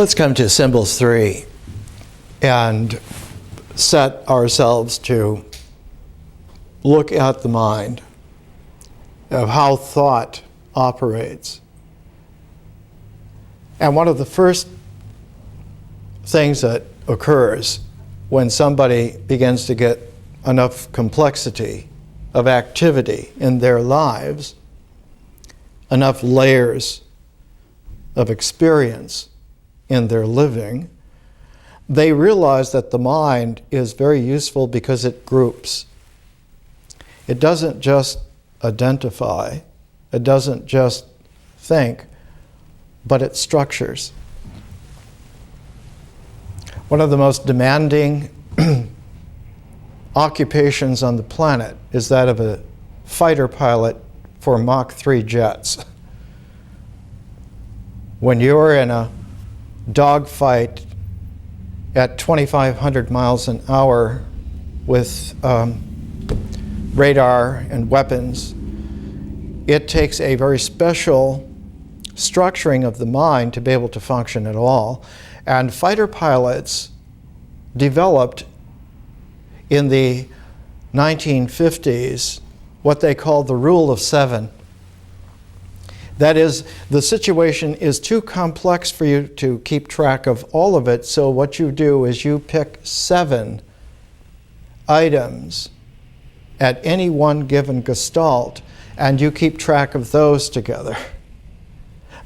Let's come to Symbols 3 and set ourselves to look at the mind, of how thought operates. And one of the first things that occurs when somebody begins to get enough complexity of activity in their lives, enough layers of experience in their living, they realize that the mind is very useful because it groups. It doesn't just identify, it doesn't just think, but it structures. One of the most demanding occupations on the planet is that of a fighter pilot for Mach 3 jets. When you're in a dogfight at 2,500 miles an hour with radar and weapons, it takes a very special structuring of the mind to be able to function at all. And fighter pilots developed in the 1950s what they called the rule of 7. That is, the situation is too complex for you to keep track of all of it, so what you do is you pick 7 items at any one given gestalt, and you keep track of those together.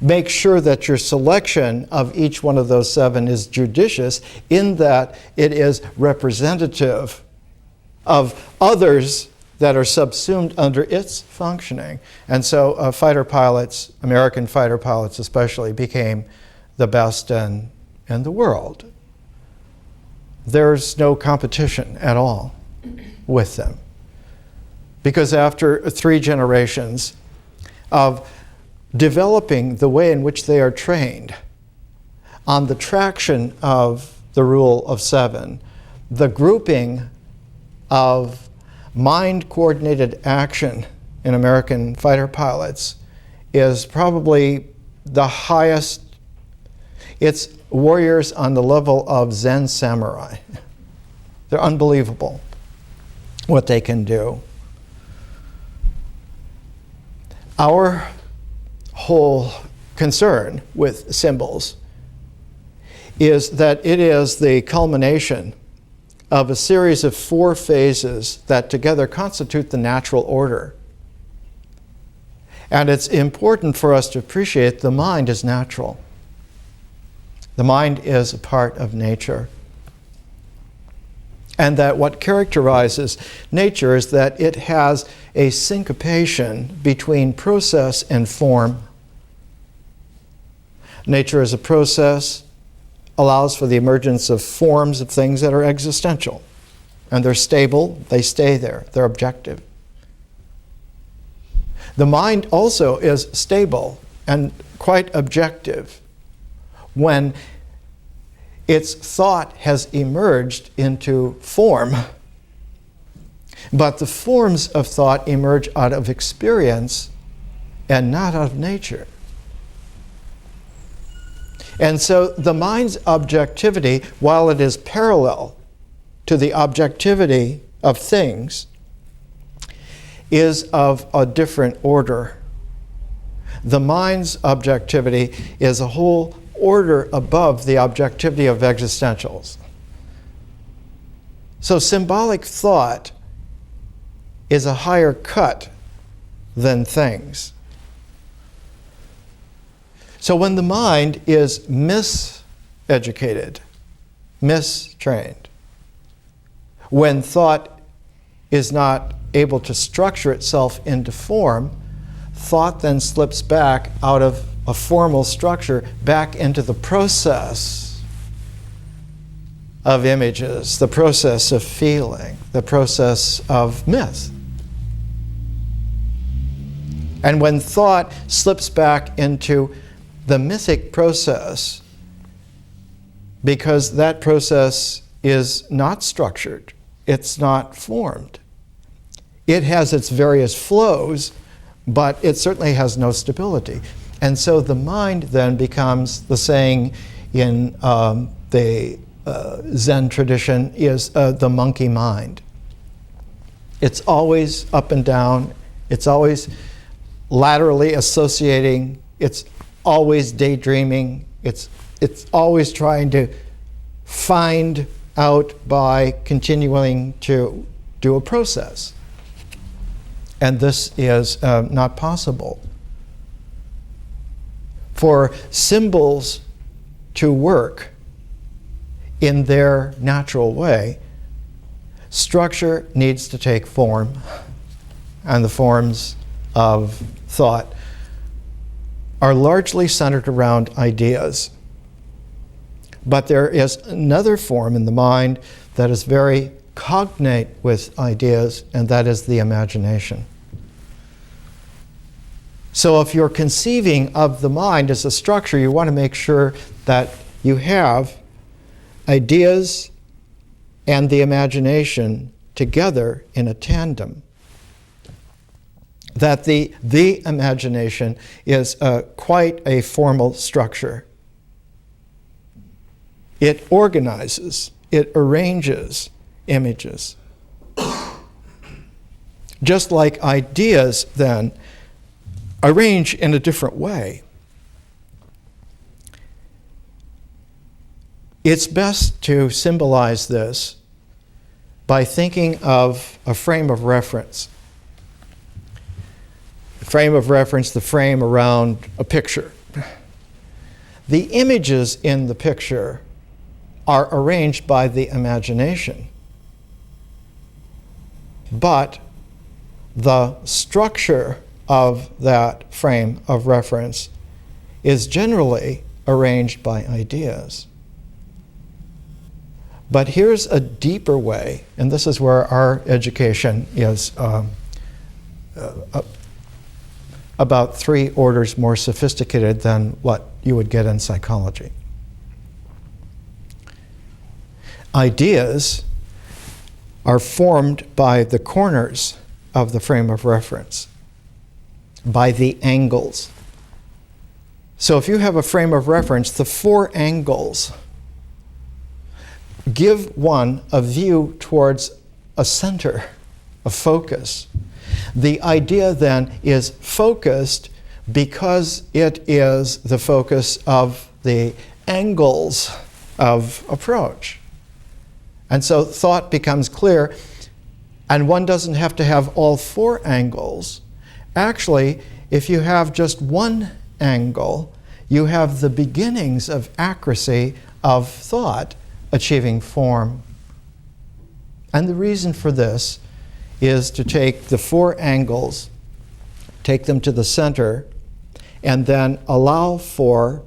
Make sure that your selection of each one of those 7 is judicious in that it is representative of others that are subsumed under its functioning. And so fighter pilots, American fighter pilots especially, became the best in the world. There's no competition at all with them. Because after 3 generations of developing the way in which they are trained on the traction of the rule of 7, the grouping of mind-coordinated action in American fighter pilots is probably the highest. It's warriors on the level of Zen samurai. They're unbelievable what they can do. Our whole concern with symbols is that it is the culmination of a series of 4 phases that together constitute the natural order. And it's important for us to appreciate the mind is natural. The mind is a part of nature. And that what characterizes nature is that it has a syncopation between process and form. Nature as a process allows for the emergence of forms of things that are existential. And they're stable, they stay there, they're objective. The mind also is stable and quite objective when its thought has emerged into form. But the forms of thought emerge out of experience and not out of nature. And so the mind's objectivity, while it is parallel to the objectivity of things, is of a different order. The mind's objectivity is a whole order above the objectivity of existentials. So symbolic thought is a higher cut than things. So when the mind is miseducated, mistrained, when thought is not able to structure itself into form, thought then slips back out of a formal structure back into the process of images, the process of feeling, the process of myth. And when thought slips back into the mythic process, because that process is not structured, it's not formed. It has its various flows, but it certainly has no stability. And so the mind then becomes the saying in the Zen tradition is the monkey mind. It's always up and down. It's always laterally associating. It's always daydreaming. It's always trying to find out by continuing to do a process. And this is not possible. For symbols to work in their natural way, structure needs to take form, and the forms of thought are largely centered around ideas. But there is another form in the mind that is very cognate with ideas, and that is the imagination. So if you're conceiving of the mind as a structure, you want to make sure that you have ideas and the imagination together in a tandem. That the imagination is quite a formal structure. It organizes, it arranges images. Just like ideas, then, arrange in a different way. It's best to symbolize this by thinking of a frame of reference. The frame of reference, the frame around a picture. The images in the picture are arranged by the imagination. But the structure of that frame of reference is generally arranged by ideas. But here's a deeper way, and this is where our education is about 3 orders more sophisticated than what you would get in psychology. Ideas are formed by the corners of the frame of reference, by the angles. So if you have a frame of reference, the 4 angles give one a view towards a center, a focus. The idea then is focused because it is the focus of the angles of approach. And so thought becomes clear, and one doesn't have to have all 4 angles. Actually, if you have just one angle, you have the beginnings of accuracy of thought achieving form. And the reason for this is to take the 4 angles, take them to the center, and then allow for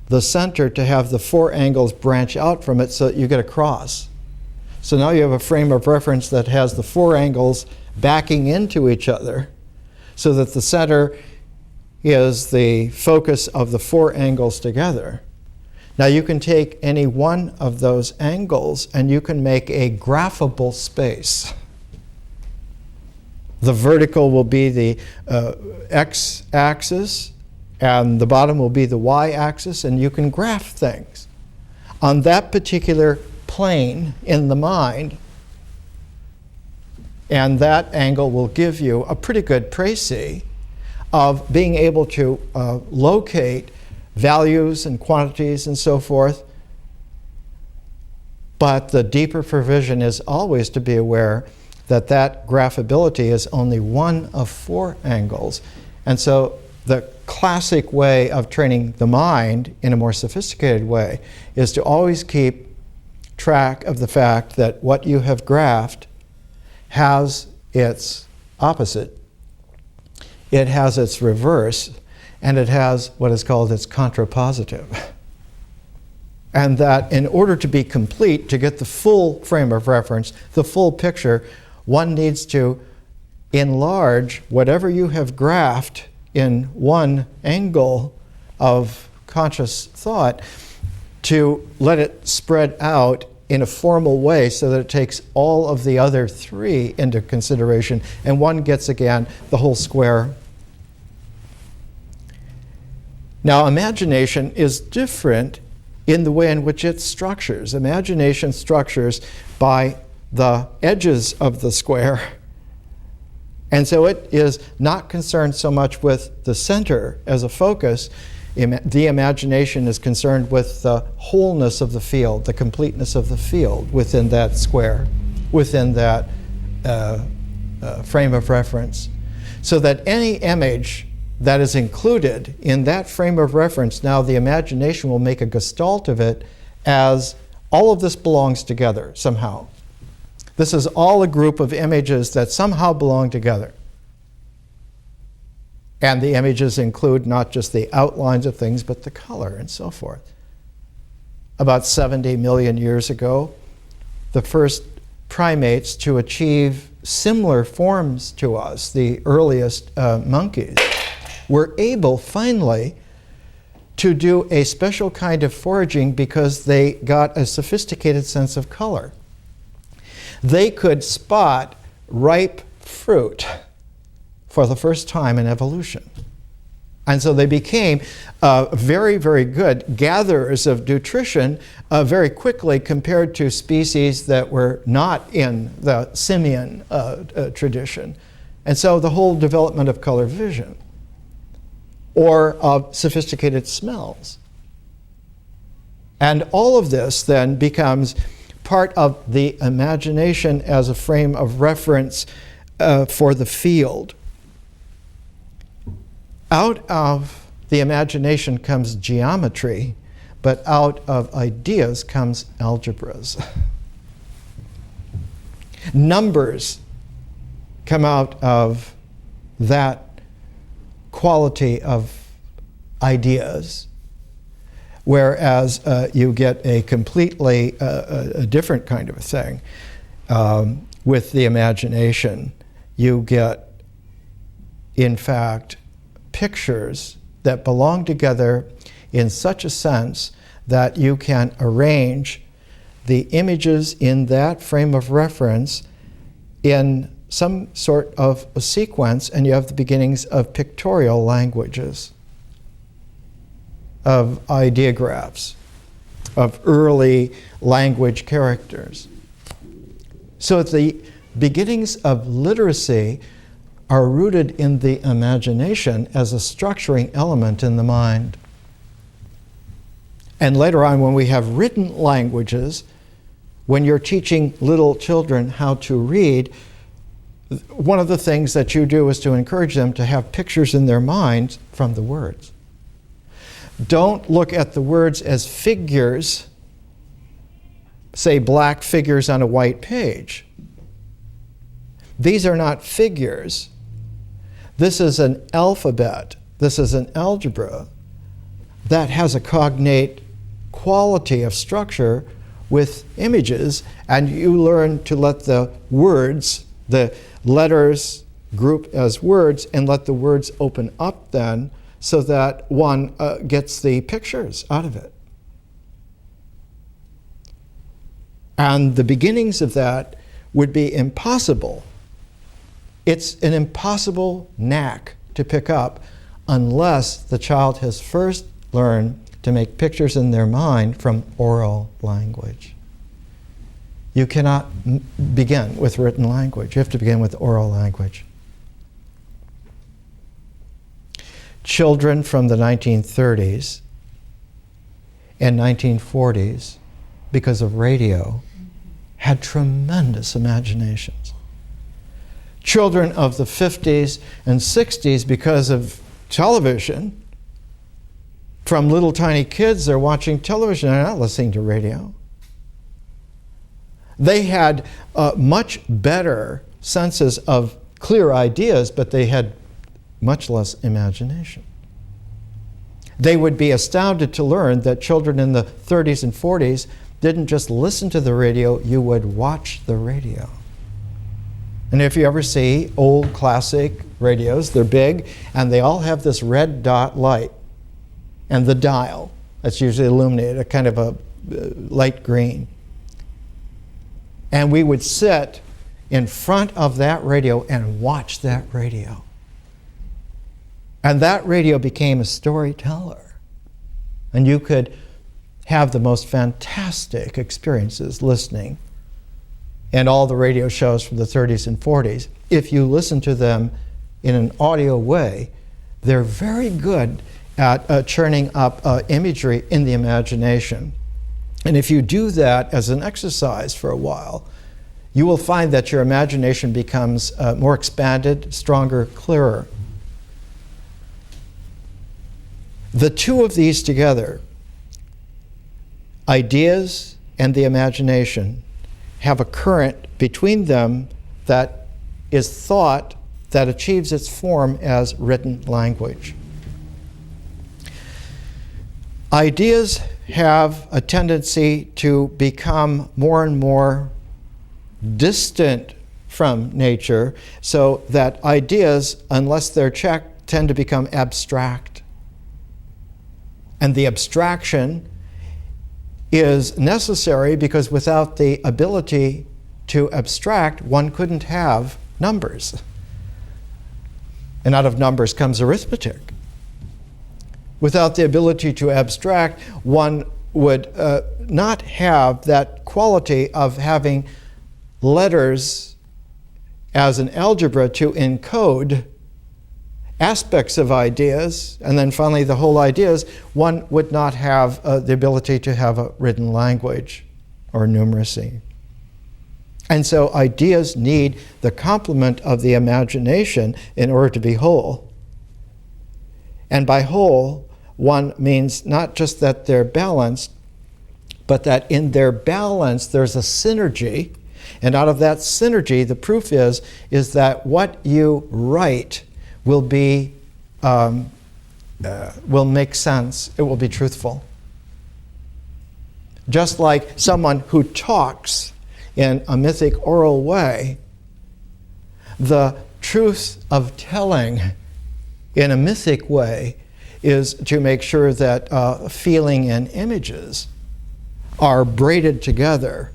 the center to have the 4 angles branch out from it so that you get a cross. So now you have a frame of reference that has the 4 angles backing into each other so that the center is the focus of the 4 angles together. Now you can take any one of those angles and you can make a graphable space. The vertical will be the x-axis and the bottom will be the y-axis, and you can graph things on that particular plane in the mind, and that angle will give you a pretty good précis of being able to locate values and quantities and so forth. But the deeper provision is always to be aware that that graphability is only one of 4 angles. And so the classic way of training the mind in a more sophisticated way is to always keep track of the fact that what you have graphed has its opposite, it has its reverse, and it has what is called its contrapositive. And that in order to be complete, to get the full frame of reference, the full picture, one needs to enlarge whatever you have graphed in one angle of conscious thought to let it spread out in a formal way so that it takes all of the other 3 into consideration, and one gets, again, the whole square. Now, imagination is different in the way in which it structures. Imagination structures by the edges of the square. And so it is not concerned so much with the center as a focus. The imagination is concerned with the wholeness of the field, the completeness of the field within that square, within that frame of reference. So that any image that is included in that frame of reference, now the imagination will make a gestalt of it as all of this belongs together somehow. This is all a group of images that somehow belong together. And the images include not just the outlines of things, but the color and so forth. About 70 million years ago, the first primates to achieve similar forms to us, the earliest monkeys, were able finally to do a special kind of foraging because they got a sophisticated sense of color. They could spot ripe fruit for the first time in evolution. And so they became very, very good gatherers of nutrition very quickly compared to species that were not in the simian tradition. And so the whole development of color vision or of sophisticated smells. And all of this then becomes part of the imagination as a frame of reference for the field. Out of the imagination comes geometry, but out of ideas comes algebras. Numbers come out of that quality of ideas, whereas you get a completely a different kind of a thing with the imagination. You get, in fact, pictures that belong together in such a sense that you can arrange the images in that frame of reference in some sort of a sequence, and you have the beginnings of pictorial languages, of ideographs, of early language characters. So the beginnings of literacy are rooted in the imagination as a structuring element in the mind. And later on, when we have written languages, when you're teaching little children how to read, one of the things that you do is to encourage them to have pictures in their minds from the words. Don't look at the words as figures, say black figures on a white page. These are not figures. This is an alphabet. This is an algebra that has a cognate quality of structure with images, and you learn to let the words, the letters group as words, and let the words open up then so that one gets the pictures out of it. And the beginnings of that would be impossible. It's an impossible knack to pick up unless the child has first learned to make pictures in their mind from oral language. You cannot begin with written language. You have to begin with oral language. Children from the 1930s and 1940s, because of radio, had tremendous imaginations. Children of the 50s and 60s, because of television, from little tiny kids, they're watching television, they're not listening to radio. They had much better senses of clear ideas, but they had much less imagination. They would be astounded to learn that children in the 30s and 40s didn't just listen to the radio, you would watch the radio. And if you ever see old classic radios, they're big, and they all have this red dot light. And the dial, that's usually illuminated, a kind of a light green. And we would sit in front of that radio and watch that radio. And that radio became a storyteller. And you could have the most fantastic experiences listening. And all the radio shows from the 30s and 40s, if you listen to them in an audio way, they're very good at churning up imagery in the imagination. And if you do that as an exercise for a while, you will find that your imagination becomes more expanded, stronger, clearer. The two of these together, ideas and the imagination, have a current between them that is thought that achieves its form as written language. Ideas have a tendency to become more and more distant from nature, so that ideas, unless they're checked, tend to become abstract. And the abstraction is necessary because without the ability to abstract, one couldn't have numbers. And out of numbers comes arithmetic. Without the ability to abstract, one would not have that quality of having letters as an algebra to encode aspects of ideas, and then finally the whole ideas. One would not have the ability to have a written language or numeracy. And so ideas need the complement of the imagination in order to be whole. And by whole, one means not just that they're balanced, but that in their balance there's a synergy. And out of that synergy, the proof is that what you write will be, will make sense. It will be truthful. Just like someone who talks in a mythic oral way, the truth of telling in a mythic way is to make sure that feeling and images are braided together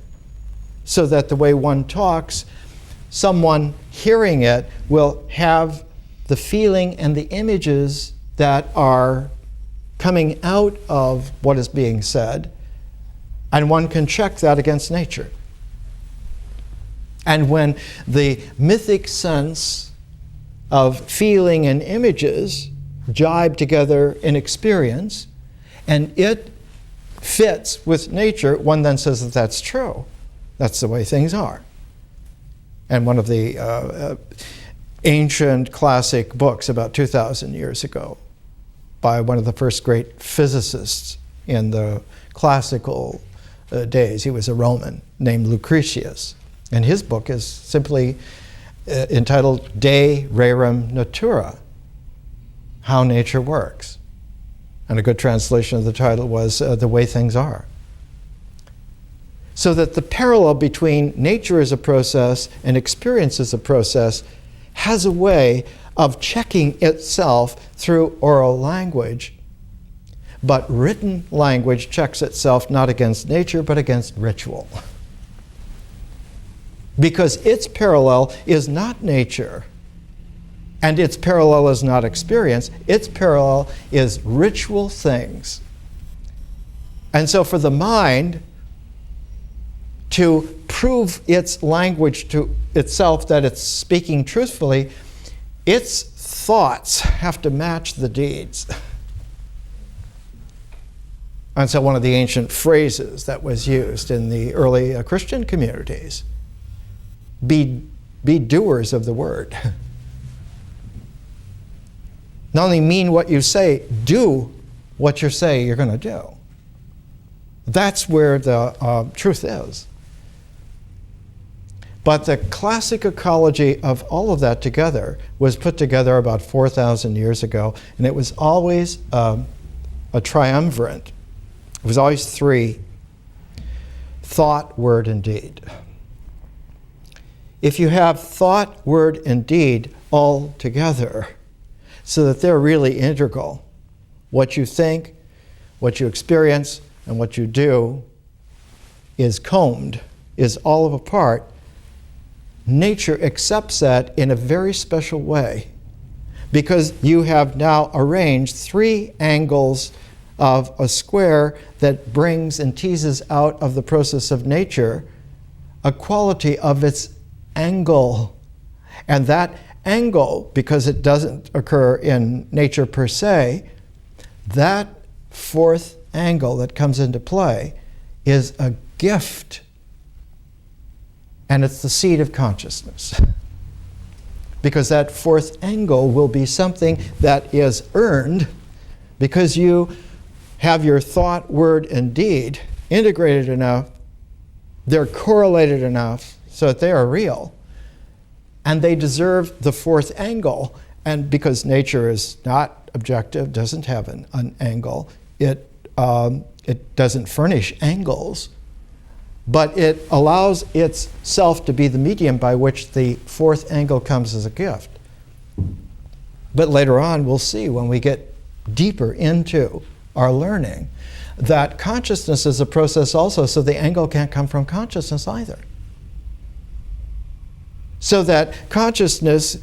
so that the way one talks, someone hearing it will have the feeling and the images that are coming out of what is being said, and one can check that against nature. And when the mythic sense of feeling and images jibe together in experience, and it fits with nature, one then says that that's true. That's the way things are. And one of the ancient classic books about 2,000 years ago by one of the first great physicists in the classical days, he was a Roman, named Lucretius. And his book is simply entitled De Rerum Natura, How Nature Works. And a good translation of the title was The Way Things Are. So that the parallel between nature as a process and experience as a process has a way of checking itself through oral language. But written language checks itself not against nature, but against ritual. Because its parallel is not nature, and its parallel is not experience. Its parallel is ritual things. And so for the mind to prove its language to itself that it's speaking truthfully, its thoughts have to match the deeds. And so one of the ancient phrases that was used in the early Christian communities, be doers of the word. Not only mean what you say, do what you say you're going to do. That's where the truth is. But the classic ecology of all of that together was put together about 4,000 years ago, and it was always a triumvirate. It was always three: thought, word, and deed. If you have thought, word, and deed all together, so that they're really integral, what you think, what you experience, and what you do is combed, is all of a part, nature accepts that in a very special way, because you have now arranged three angles of a square that brings and teases out of the process of nature a quality of its angle. And that angle, because it doesn't occur in nature per se, that fourth angle that comes into play is a gift. And it's the seed of consciousness. Because that fourth angle will be something that is earned because you have your thought, word, and deed integrated enough, they're correlated enough so that they are real. And they deserve the fourth angle. And because nature is not objective, doesn't have an angle, it doesn't furnish angles, but it allows itself to be the medium by which the fourth angle comes as a gift. But later on, we'll see when we get deeper into our learning that consciousness is a process also, so the angle can't come from consciousness either. So that consciousness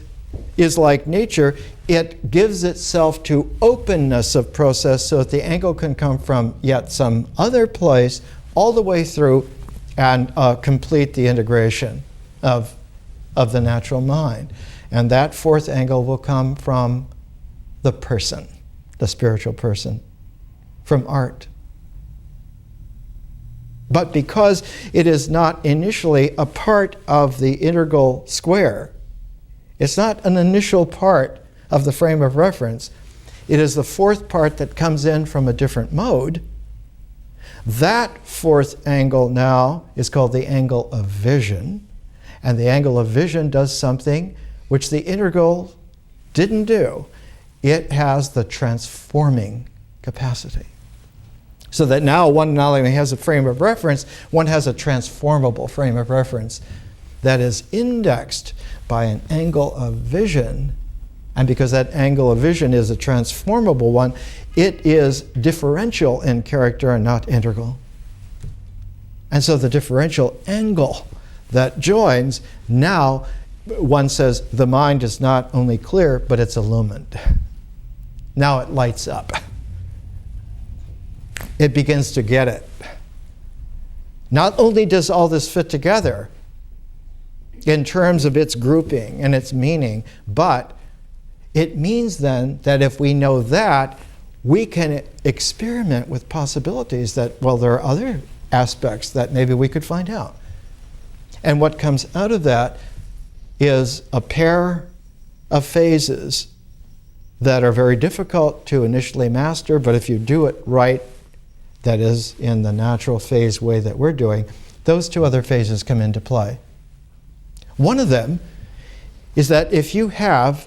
is like nature, it gives itself to openness of process so that the angle can come from yet some other place all the way through and complete the integration of the natural mind. And that fourth angle will come from the person, the spiritual person, from art. But because it is not initially a part of the integral square, it's not an initial part of the frame of reference, it is the fourth part that comes in from a different mode. That fourth angle now is called the angle of vision. And the angle of vision does something which the integral didn't do. It has the transforming capacity. So that now one not only has a frame of reference, one has a transformable frame of reference that is indexed by an angle of vision. And because that angle of vision is a transformable one, it is differential in character and not integral. And so the differential angle that joins, now one says the mind is not only clear, but it's illumined. Now it lights up. It begins to get it. Not only does all this fit together in terms of its grouping and its meaning, but it means then that if we know that, we can experiment with possibilities that, well, there are other aspects that maybe we could find out. And what comes out of that is a pair of phases that are very difficult to initially master, but if you do it right, that is, in the natural phase way that we're doing, those two other phases come into play. One of them is that if you have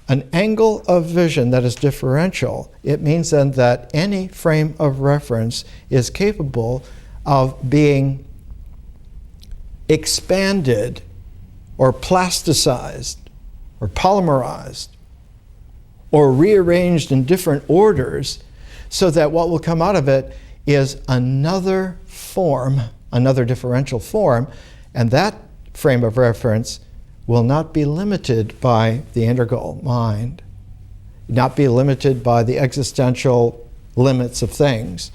an angle of vision that is differential, it means then that any frame of reference is capable of being expanded or plasticized or polymerized or rearranged in different orders so that what will come out of it is another form, another differential form, and that frame of reference will not be limited by the integral mind, not be limited by the existential limits of things,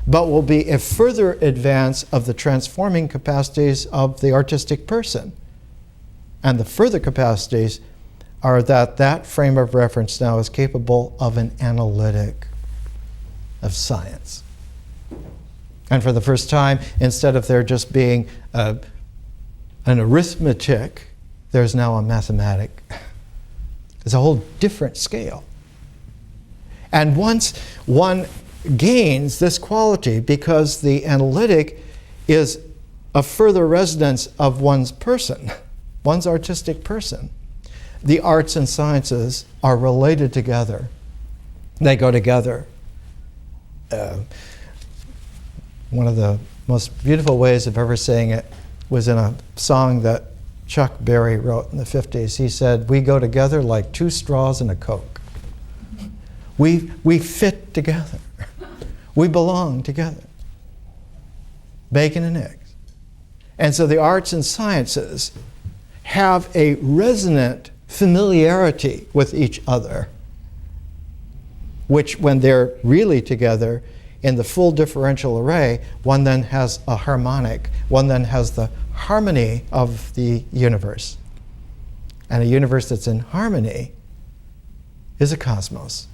but will be a further advance of the transforming capacities of the artistic person. And the further capacities are that that frame of reference now is capable of an analytic of science. And for the first time, instead of there just being an arithmetic, there's now a mathematic. It's a whole different scale. And once one gains this quality, because the analytic is a further resonance of one's person, one's artistic person, the arts and sciences are related together. They go together. One of the most beautiful ways of ever saying it was in a song that Chuck Berry wrote in the 50s. He said, "We go together like two straws in a Coke. We fit together. We belong together. Bacon and eggs." And so the arts and sciences have a resonant familiarity with each other which when they're really together in the full differential array, one then has a harmonic, one then has the harmony of the universe. And a universe that's in harmony is a cosmos.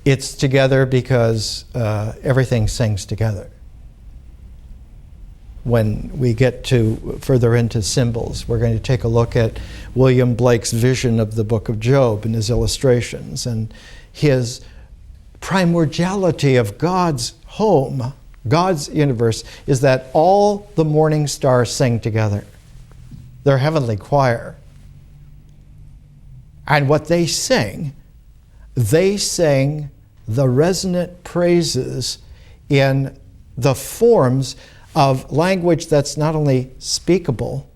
It's together because everything sings together. When we get to further into symbols, we're going to take a look at William Blake's vision of the book of Job and his illustrations and his primordiality of God's home, God's universe, is that all the morning stars sing together. They're heavenly choir. And what they sing the resonant praises in the forms of language that's not only speakable,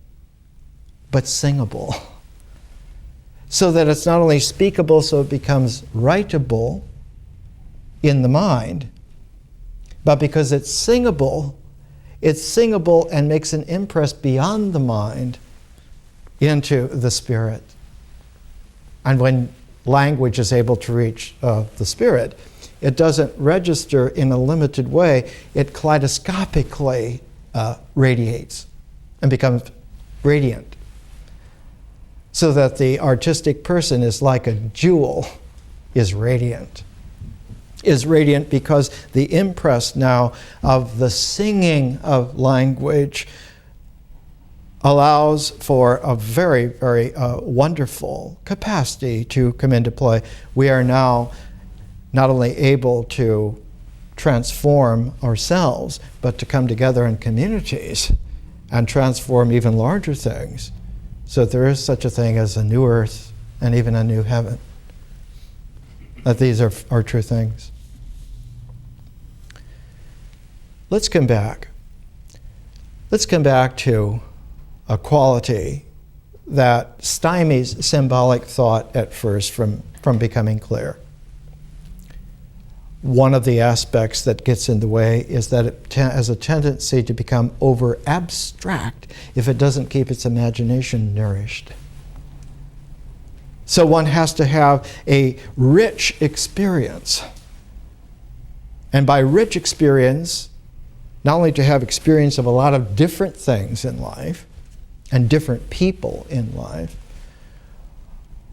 but singable. So that it's not only speakable, so it becomes writable in the mind, but because it's singable and makes an impress beyond the mind into the spirit. And when language is able to reach the spirit, it doesn't register in a limited way. It kaleidoscopically radiates and becomes radiant. So that the artistic person is like a jewel, is radiant. Is radiant because the impress now of the singing of language allows for a very, very wonderful capacity to come into play. We are now not only able to transform ourselves, but to come together in communities and transform even larger things. So there is such a thing as a new earth and even a new heaven. That these are true things. Let's come back. Let's come back to a quality that stymies symbolic thought at first from becoming clear. One of the aspects that gets in the way is that it has a tendency to become over abstract if it doesn't keep its imagination nourished. So one has to have a rich experience. And by rich experience, not only to have experience of a lot of different things in life and different people in life,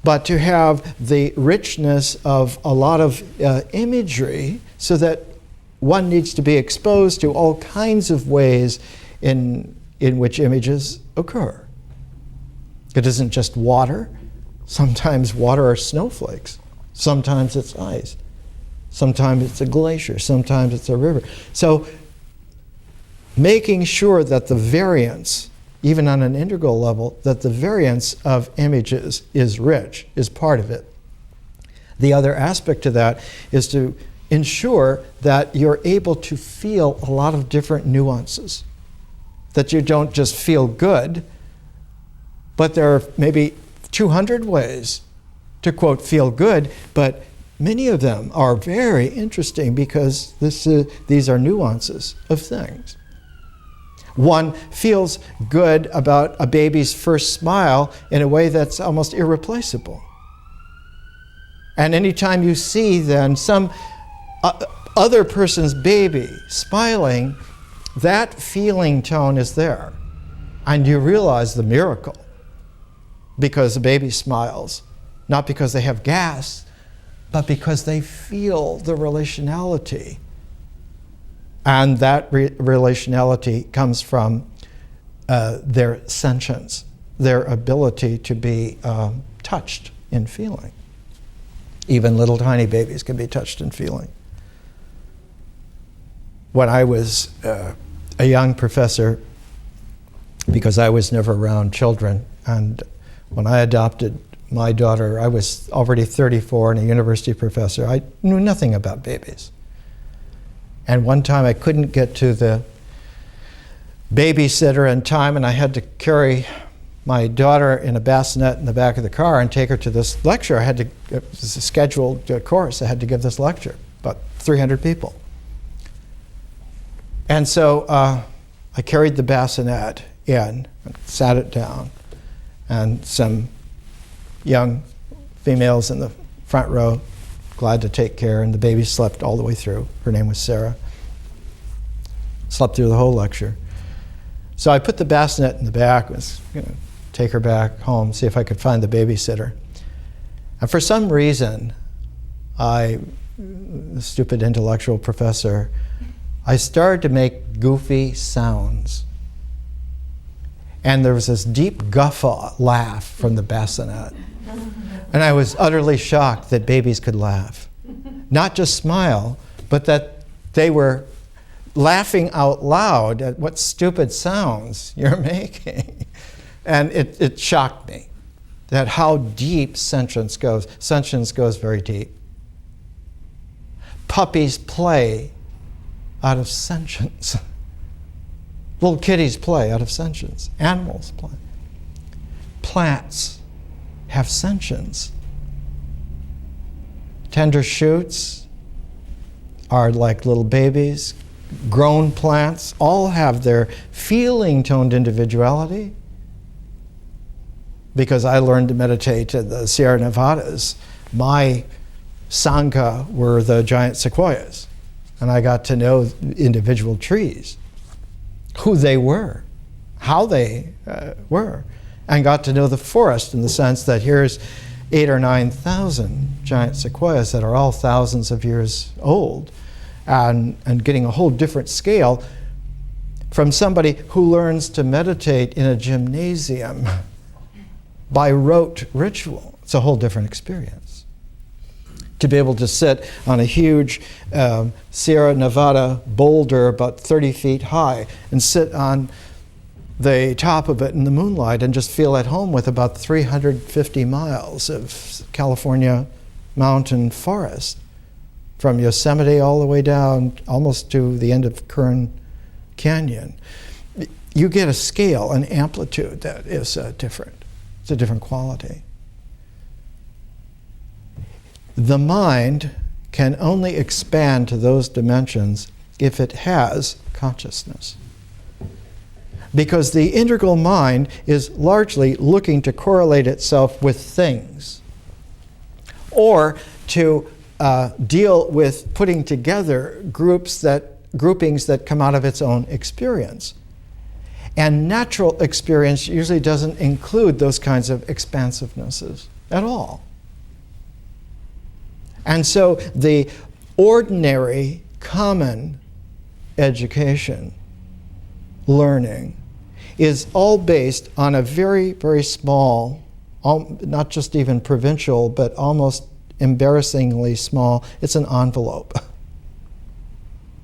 but to have the richness of a lot of imagery so that one needs to be exposed to all kinds of ways in which images occur. It isn't just water. Sometimes water are snowflakes. Sometimes it's ice. Sometimes it's a glacier. Sometimes it's a river. So making sure that the variance, even on an integral level, that the variance of images is rich, is part of it. The other aspect to that is to ensure that you're able to feel a lot of different nuances. That you don't just feel good, but there are maybe 200 ways to, quote, feel good, but many of them are very interesting because these are nuances of things. One feels good about a baby's first smile in a way that's almost irreplaceable. And anytime you see then some other person's baby smiling, that feeling tone is there. And you realize the miracle because the baby smiles, not because they have gas, but because they feel the relationality. And that relationality comes from their sentience, their ability to be touched in feeling. Even little tiny babies can be touched in feeling. When I was a young professor, because I was never around children, and when I adopted my daughter, I was already 34 and a university professor. I knew nothing about babies. And one time I couldn't get to the babysitter in time, and I had to carry my daughter in a bassinet in the back of the car and take her to this lecture. It was a scheduled course. I had to give this lecture, about 300 people. And so I carried the bassinet in and sat it down, and some young females in the front row glad to take care, and the baby slept all the way through. Her name was Sarah. Slept through the whole lecture. So I put the bassinet in the back, was going to take her back home, see if I could find the babysitter. And for some reason, the stupid intellectual professor, I started to make goofy sounds. And there was this deep guffaw laugh from the bassinet. And I was utterly shocked that babies could laugh. Not just smile, but that they were laughing out loud at what stupid sounds you're making. And it shocked me that how deep sentience goes. Sentience goes very deep. Puppies play out of sentience. Little kitties play out of sentience. Animals play. Plants have sentience. Tender shoots are like little babies. Grown plants all have their feeling-toned individuality. Because I learned to meditate in the Sierra Nevadas, my Sangha were the giant sequoias. And I got to know individual trees, who they were, how they were, and got to know the forest in the sense that here's 8,000 or 9,000 giant sequoias that are all thousands of years old, and getting a whole different scale from somebody who learns to meditate in a gymnasium by rote ritual. It's a whole different experience. To be able to sit on a huge Sierra Nevada boulder about 30 feet high and sit on the top of it in the moonlight and just feel at home with about 350 miles of California mountain forest, from Yosemite all the way down almost to the end of Kern Canyon. You get a scale, an amplitude that is different. It's a different quality. The mind can only expand to those dimensions if it has consciousness. Because the integral mind is largely looking to correlate itself with things, or to deal with putting together groupings that come out of its own experience. And natural experience usually doesn't include those kinds of expansivenesses at all. And so the ordinary, common education, learning, is all based on a very, very small, not just even provincial, but almost embarrassingly small, it's an envelope.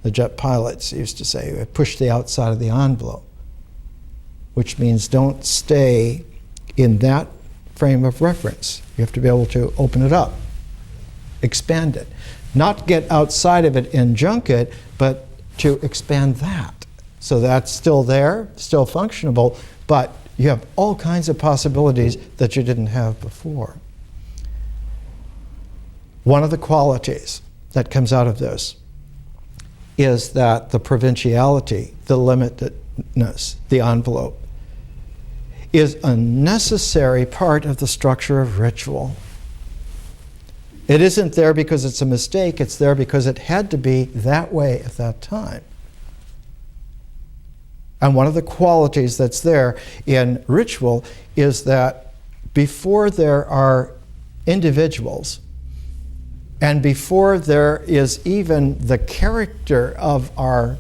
The jet pilots used to say, push the outside of the envelope, which means don't stay in that frame of reference. You have to be able to open it up, expand it. Not get outside of it and junk it, but to expand that. So that's still there, still functionable, but you have all kinds of possibilities that you didn't have before. One of the qualities that comes out of this is that the provinciality, the limitedness, the envelope, is a necessary part of the structure of ritual. It isn't there because it's a mistake, it's there because it had to be that way at that time. And one of the qualities that's there in ritual is that before there are individuals, and before there is even the character of our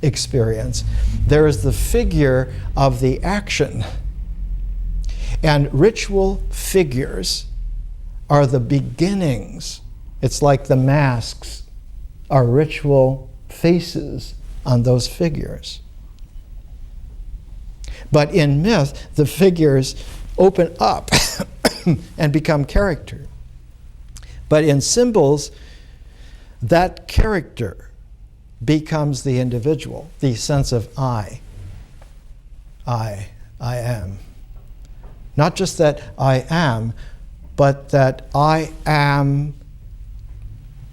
experience, there is the figure of the action. And ritual figures are the beginnings. It's like the masks are ritual faces on those figures. But in myth, the figures open up and become character. But in symbols, that character becomes the individual, the sense of I am. Not just that I am, but that I am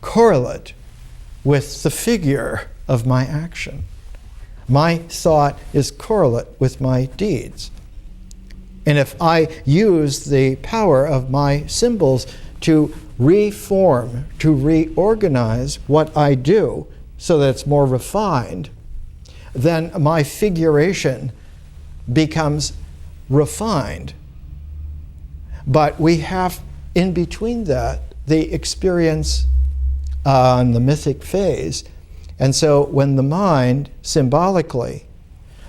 correlate with the figure of my action. My thought is correlate with my deeds. And if I use the power of my symbols to reform, to reorganize what I do so that it's more refined, then my figuration becomes refined. But we have, in between that, the experience on the mythic phase. And so when the mind symbolically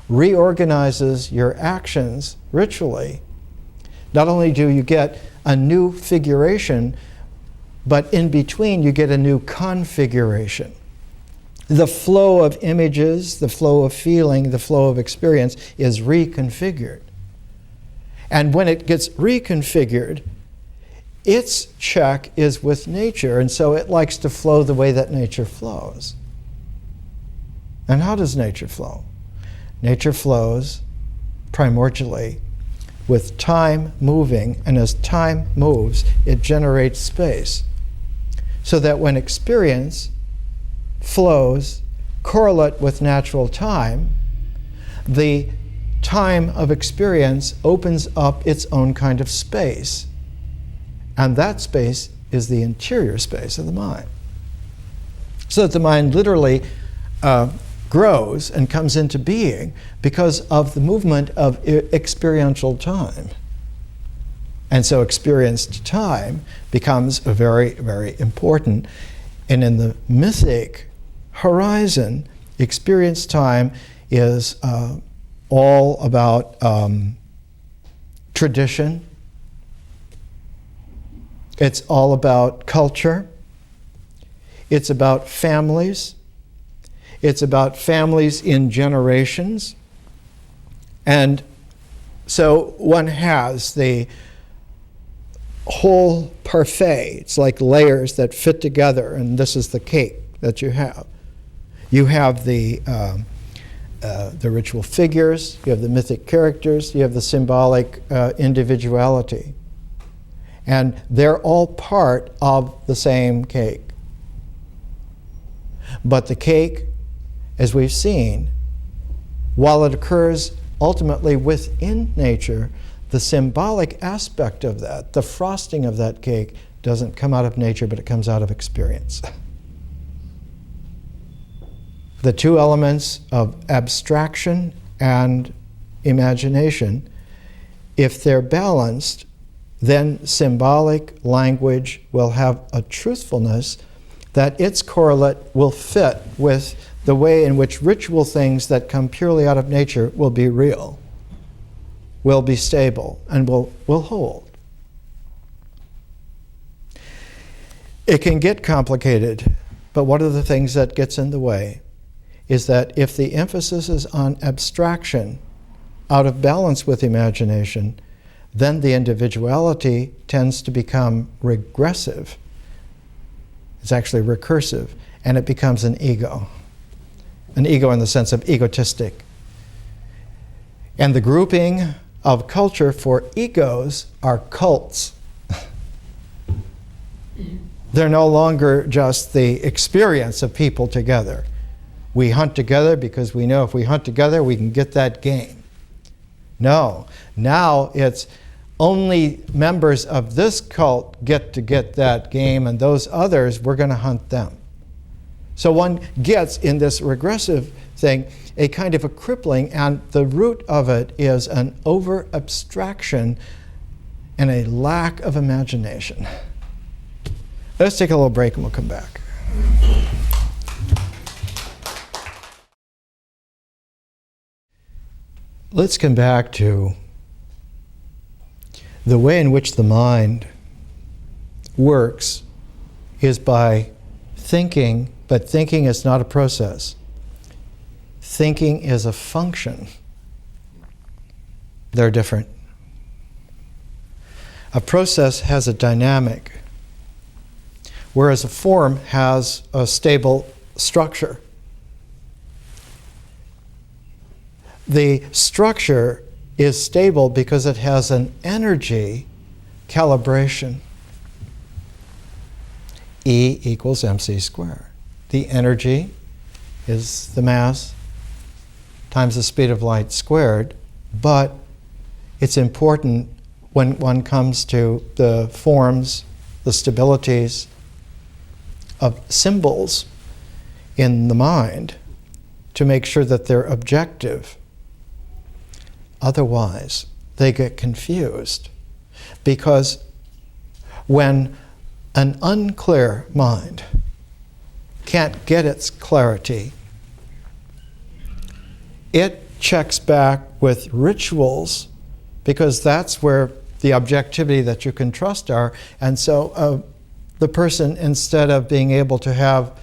reorganizes your actions ritually, not only do you get a new figuration, but in between you get a new configuration. The flow of images, the flow of feeling, the flow of experience is reconfigured. And when it gets reconfigured, its check is with nature, and so it likes to flow the way that nature flows. And how does nature flow? Nature flows primordially with time moving, and as time moves, it generates space. So that when experience flows correlate with natural time, the time of experience opens up its own kind of space. And that space is the interior space of the mind. So that the mind literally grows and comes into being because of the movement of experiential time. And so experienced time becomes very, very important. And in the mythic horizon, experienced time is all about tradition. It's all about culture. It's about families. It's about families in generations. And so one has the whole parfait. It's like layers that fit together, and this is the cake that you have. You have the ritual figures, you have the mythic characters, you have the symbolic individuality. And they're all part of the same cake. But the cake, as we've seen, while it occurs ultimately within nature, the symbolic aspect of that, the frosting of that cake, doesn't come out of nature, but it comes out of experience. The two elements of abstraction and imagination, if they're balanced, then symbolic language will have a truthfulness that its correlate will fit with the way in which ritual things that come purely out of nature will be real, will be stable, and will hold. It can get complicated, but one of the things that gets in the way is that if the emphasis is on abstraction, out of balance with imagination, then the individuality tends to become regressive. It's actually recursive, and it becomes an ego. An ego in the sense of egotistic. And the grouping of culture for egos are cults. They're no longer just the experience of people together. We hunt together because we know if we hunt together, we can get that game. No, now it's only members of this cult get to get that game, and those others, we're going to hunt them. So one gets in this regressive thing a kind of a crippling, and the root of it is an over-abstraction and a lack of imagination. Let's take a little break and we'll come back. Let's come back to the way in which the mind works is by thinking, but thinking is not a process. Thinking is a function. They're different. A process has a dynamic, whereas a form has a stable structure. The structure is stable because it has an energy calibration. E equals mc squared. The energy is the mass times the speed of light squared, but it's important when one comes to the forms the stabilities of symbols in the mind to make sure that they're objective. Otherwise, they get confused, because when an unclear mind can't get its clarity, it checks back with rituals, because that's where the objectivity that you can trust are. And so the person, instead of being able to have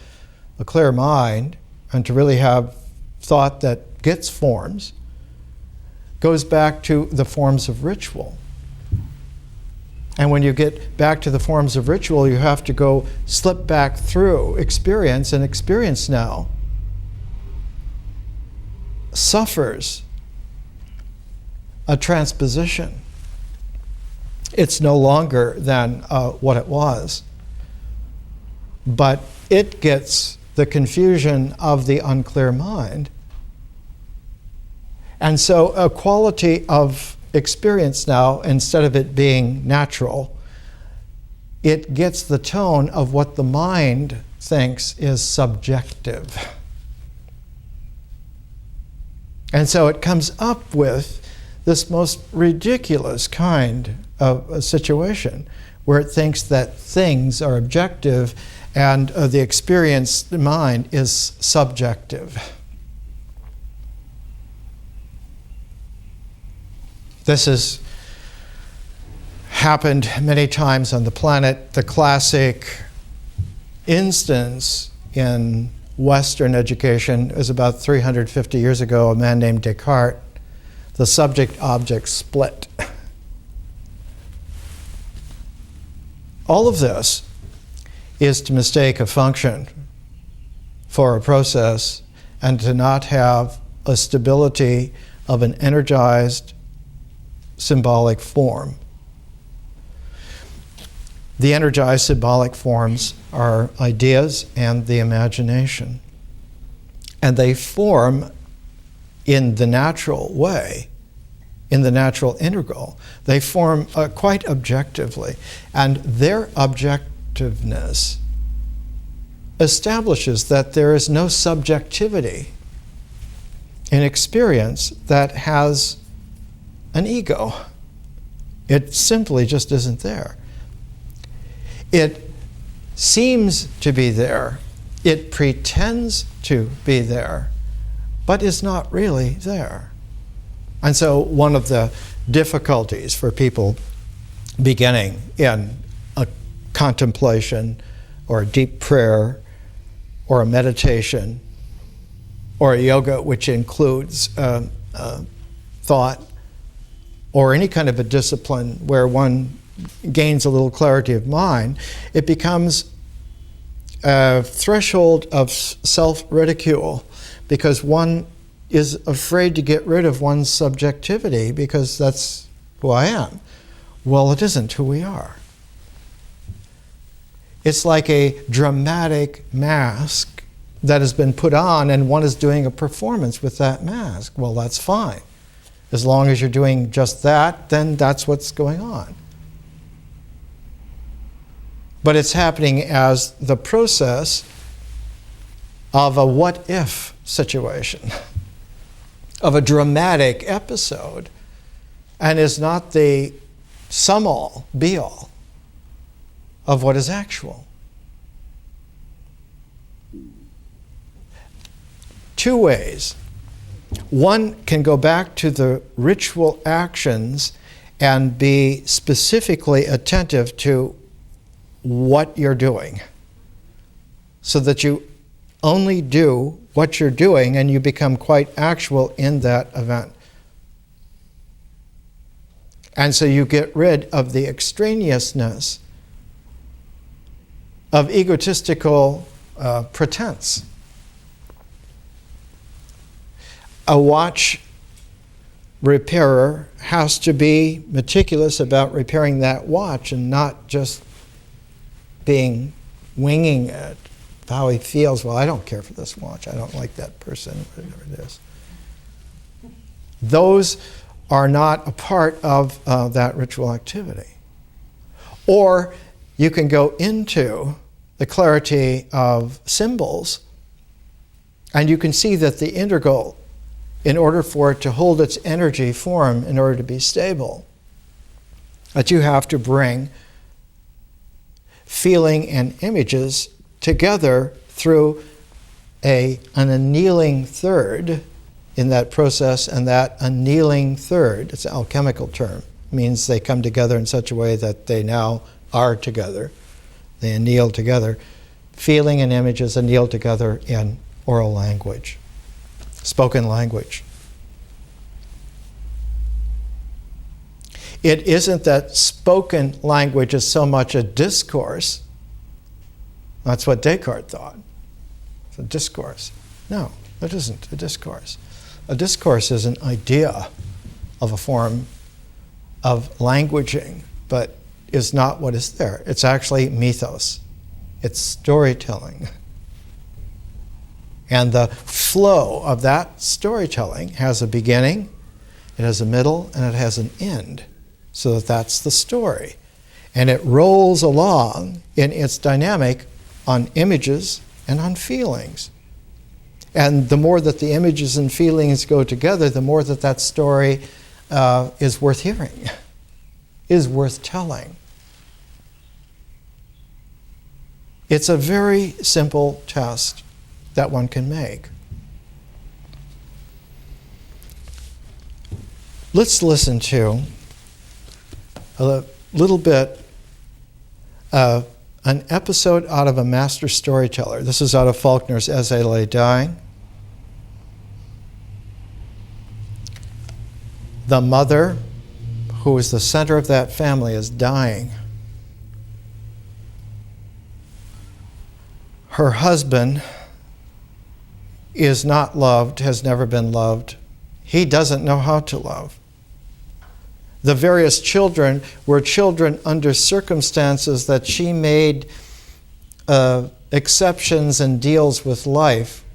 a clear mind and to really have thought that gets forms, goes back to the forms of ritual. And when you get back to the forms of ritual, you have to go slip back through experience, and experience now suffers a transposition. It's no longer than what it was, but it gets the confusion of the unclear mind. And so a quality of experience now, instead of it being natural, it gets the tone of what the mind thinks is subjective. And so it comes up with this most ridiculous kind of a situation where it thinks that things are objective and the experienced mind is subjective. This has happened many times on the planet. The classic instance in Western education is about 350 years ago, a man named Descartes. The subject-object split. All of this is to mistake a function for a process and to not have a stability of an energized symbolic form. The energized symbolic forms are ideas and the imagination. And they form in the natural way, in the natural integral. They form quite objectively. And their objectiveness establishes that there is no subjectivity in experience that has an ego. It simply just isn't there. It seems to be there. It pretends to be there, but is not really there. And so one of the difficulties for people beginning in a contemplation or a deep prayer or a meditation or a yoga which includes thought or any kind of a discipline where one gains a little clarity of mind, it becomes a threshold of self-ridicule because one is afraid to get rid of one's subjectivity because that's who I am. Well, it isn't who we are. It's like a dramatic mask that has been put on and one is doing a performance with that mask. Well, that's fine. As long as you're doing just that, then that's what's going on. But it's happening as the process of a what-if situation, of a dramatic episode, and is not the sum-all, be-all of what is actual. Two ways. One can go back to the ritual actions and be specifically attentive to what you're doing so that you only do what you're doing and you become quite actual in that event. And so you get rid of the extraneousness of egotistical pretense. A watch repairer has to be meticulous about repairing that watch and not just winging it, how he feels. Well, I don't care for this watch. I don't like that person, whatever it is. Those are not a part of that ritual activity. Or you can go into the clarity of symbols, and you can see that the integral, in order for it to hold its energy form, in order to be stable, that you have to bring feeling and images together through an annealing third in that process, and that annealing third, it's an alchemical term, means they come together in such a way that they now are together. They anneal together. Feeling and images anneal together in oral language, spoken language. It isn't that spoken language is so much a discourse. That's what Descartes thought. It's a discourse. No, it isn't a discourse. A discourse is an idea of a form of languaging, but is not what is there. It's actually mythos. It's storytelling. And the flow of that storytelling has a beginning, it has a middle, and it has an end. So that's the story. And it rolls along in its dynamic on images and on feelings. And the more that the images and feelings go together, the more that that story is worth hearing, is worth telling. It's a very simple test that one can make. Let's listen to a little bit of an episode out of A Master Storyteller. This is out of Faulkner's As I Lay Dying. The mother, who is the center of that family, is dying. Her husband is not loved, has never been loved. He doesn't know how to love. The various children were children under circumstances that she made exceptions and deals with life.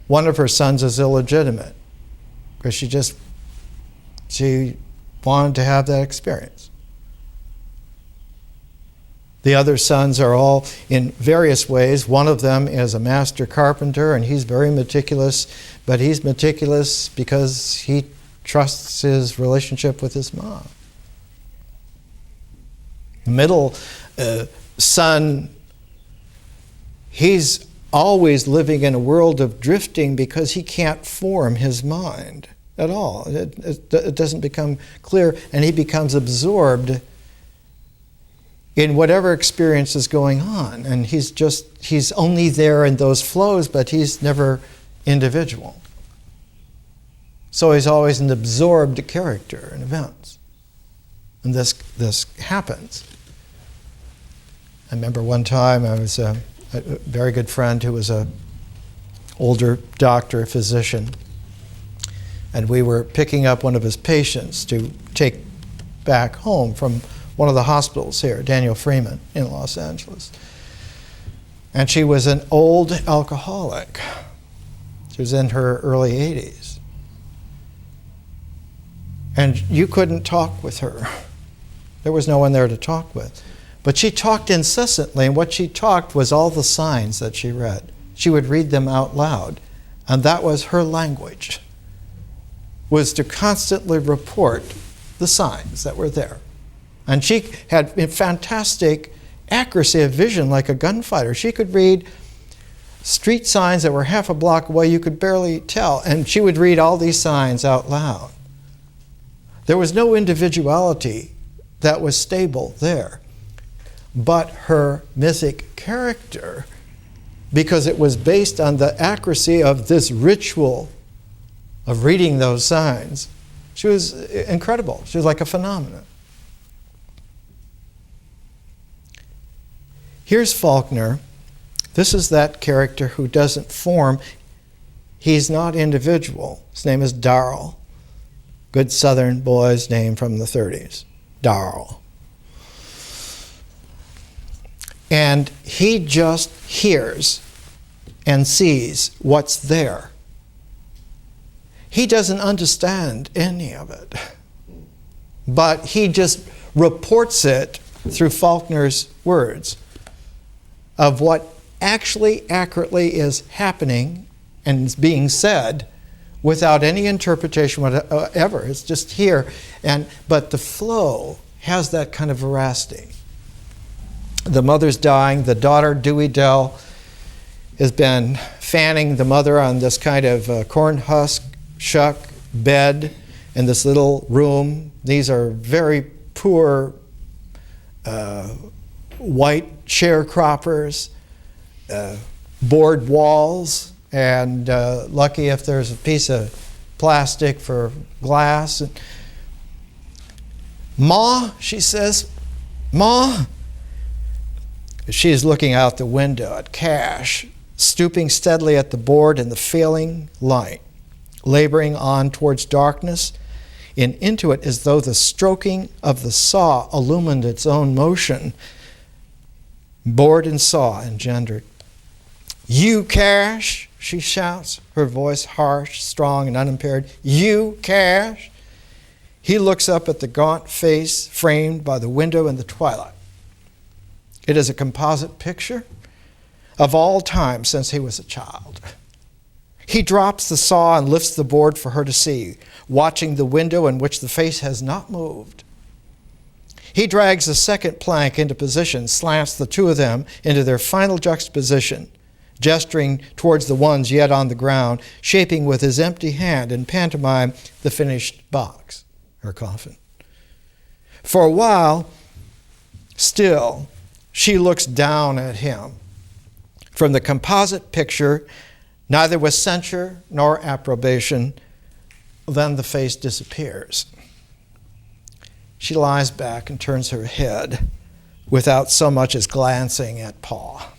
One of her sons is illegitimate because she wanted to have that experience. The other sons are all in various ways. One of them is a master carpenter, and he's very meticulous, but he's meticulous because he trusts his relationship with his mom. Middle son, he's always living in a world of drifting because he can't form his mind at all. It doesn't become clear, and he becomes absorbed in whatever experience is going on. And he's only there in those flows, but he's never individual. So he's always an absorbed character in events. And this happens. I remember one time I was a very good friend who was an older doctor, a physician, and we were picking up one of his patients to take back home from one of the hospitals here, Daniel Freeman in Los Angeles. And she was an old alcoholic. She was in her early 80s. And you couldn't talk with her. There was no one there to talk with. But she talked incessantly, and what she talked was all the signs that she read. She would read them out loud, and that was her language, was to constantly report the signs that were there. And she had fantastic accuracy of vision like a gunfighter. She could read street signs that were half a block away, you could barely tell, and she would read all these signs out loud. There was no individuality that was stable there. But her mythic character, because it was based on the accuracy of this ritual of reading those signs, she was incredible. She was like a phenomenon. Here's Faulkner. This is that character who doesn't form. He's not individual. His name is Darrell. Good Southern boy's name from the 30s. Darrell. And he just hears and sees what's there. He doesn't understand any of it. But he just reports it through Faulkner's words of what actually accurately is happening and is being said without any interpretation whatever. It's just here. But the flow has that kind of veracity. The mother's dying. The daughter, Dewey Dell, has been fanning the mother on this kind of corn husk shuck bed in this little room. These are very poor white sharecroppers, board walls, and lucky if there's a piece of plastic for glass. Ma, she says, Ma. She is looking out the window at Cash, stooping steadily at the board in the failing light, laboring on towards darkness, and into it as though the stroking of the saw illumined its own motion. Board and saw engendered. You, Cash, she shouts, her voice harsh, strong, and unimpaired. You, Cash. He looks up at the gaunt face framed by the window in the twilight. It is a composite picture of all time since he was a child. He drops the saw and lifts the board for her to see, watching the window in which the face has not moved. He drags the second plank into position, slants the two of them into their final juxtaposition, gesturing towards the ones yet on the ground, shaping with his empty hand in pantomime the finished box, her coffin. For a while, still, she looks down at him. From the composite picture, neither with censure nor approbation, then the face disappears. She lies back and turns her head without so much as glancing at Pa.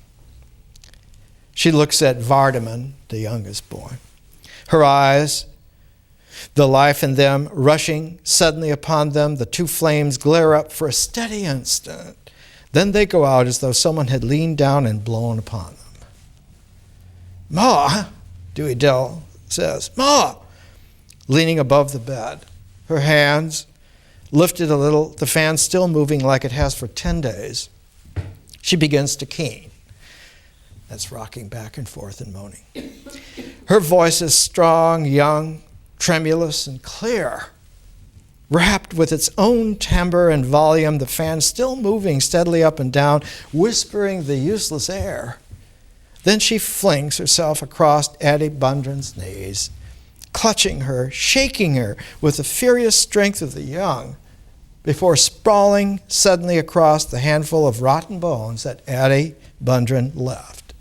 She looks at Vardaman, the youngest boy. Her eyes, the life in them rushing suddenly upon them, the two flames glare up for a steady instant. Then they go out as though someone had leaned down and blown upon them. Ma, Dewey Dell says, Ma, leaning above the bed, her hands lifted a little, the fan still moving like it has for 10 days. She begins to keen. That's rocking back and forth and moaning. Her voice is strong, young, tremulous, and clear, wrapped with its own timbre and volume, the fan still moving steadily up and down, whispering the useless air. Then she flings herself across Addie Bundren's knees, clutching her, shaking her with the furious strength of the young, before sprawling suddenly across the handful of rotten bones that Addie Bundren left,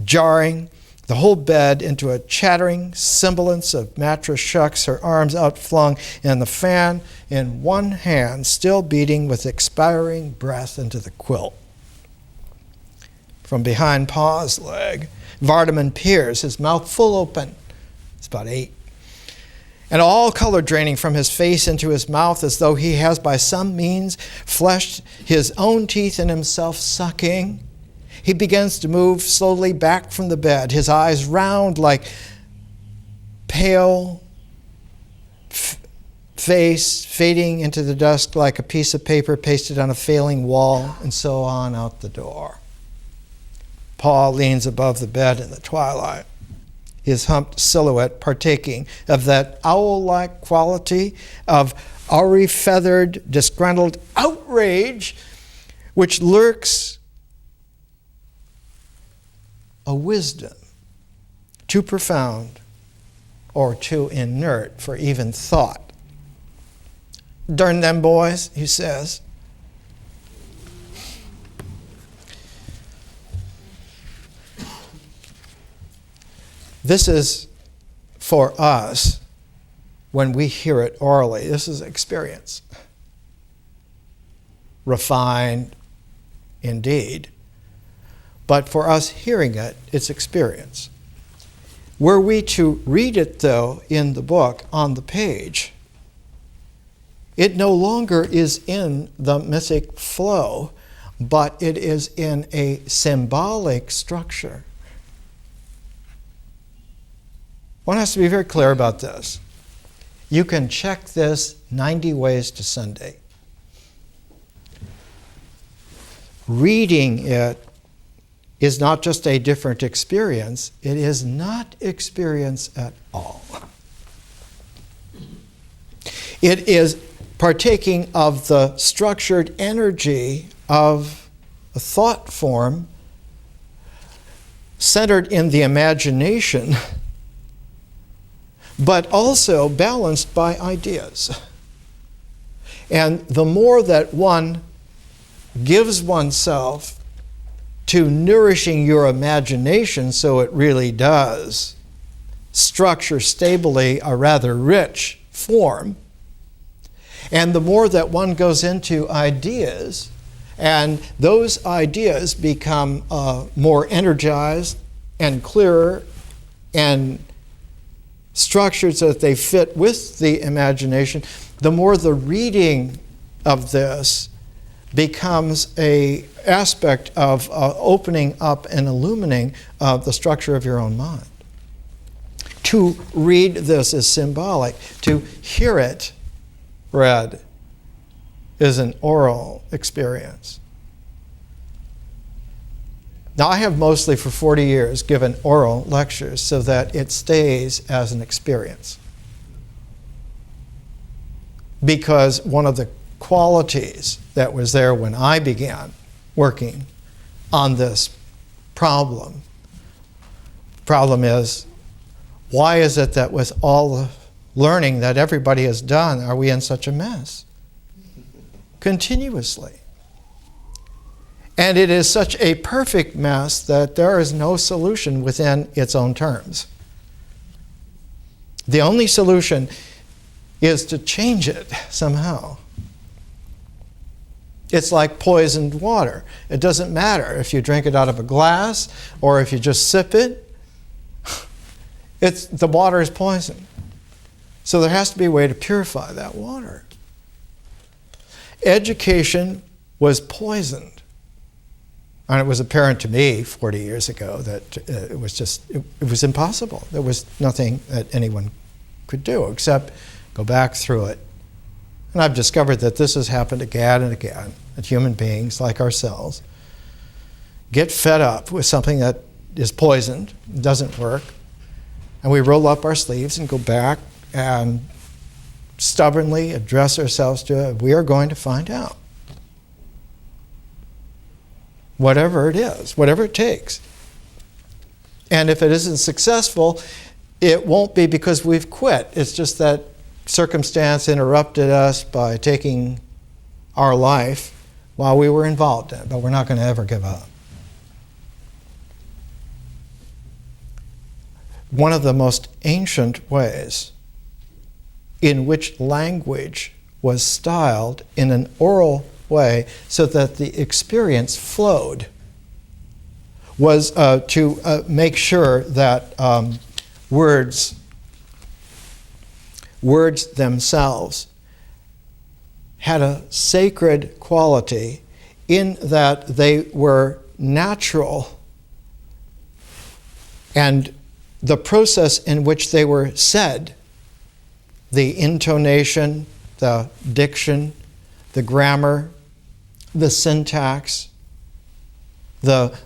jarring the whole bed into a chattering semblance of mattress shucks, her arms outflung, and the fan in one hand still beating with expiring breath into the quilt. From behind Pa's leg, Vardaman peers, his mouth full open. It's about 8. And all color draining from his face into his mouth as though he has by some means fleshed his own teeth in himself sucking. He begins to move slowly back from the bed, his eyes round like pale face fading into the dusk like a piece of paper pasted on a failing wall, and so on out the door. Paul leans above the bed in the twilight, his humped silhouette partaking of that owl-like quality of awry-feathered, disgruntled outrage which lurks a wisdom too profound or too inert for even thought. Darn them boys, he says. This is for us when we hear it orally. This is experience. Refined indeed. But for us hearing it, it's experience. Were we to read it, though, in the book, on the page, it no longer is in the mythic flow, but it is in a symbolic structure. One has to be very clear about this. You can check this 90 ways to Sunday. reading it is not just a different experience, it is not experience at all. It is partaking of the structured energy of a thought form centered in the imagination, but also balanced by ideas. And the more that one gives oneself to nourishing your imagination so it really does structure stably a rather rich form, and the more that one goes into ideas, and those ideas become more energized and clearer and structured so that they fit with the imagination, the more the reading of this becomes an aspect of opening up and illumining the structure of your own mind. To read this is symbolic. To hear it read is an oral experience. Now, I have mostly for 40 years given oral lectures so that it stays as an experience. Because one of the qualities that was there when I began working on this problem is, why is it that with all the learning that everybody has done, are we in such a mess? Continuously. And it is such a perfect mess that there is no solution within its own terms. The only solution is to change it somehow. It's like poisoned water. It doesn't matter if you drink it out of a glass or if you just sip it. The water is poison. So there has to be a way to purify that water. Education was poisoned. And it was apparent to me 40 years ago that it was impossible. There was nothing that anyone could do except go back through it. And I've discovered that this has happened again and again, that human beings like ourselves get fed up with something that is poisoned, doesn't work, and we roll up our sleeves and go back and stubbornly address ourselves to it. We are going to find out. Whatever it is, whatever it takes. And if it isn't successful, it won't be because we've quit. It's just that circumstance interrupted us by taking our life while we were involved in it, but we're not going to ever give up. One of the most ancient ways in which language was styled in an oral way so that the experience flowed was to make sure that words themselves had a sacred quality in that they were natural, and the process in which they were said, the intonation, the diction, the grammar, the syntax, the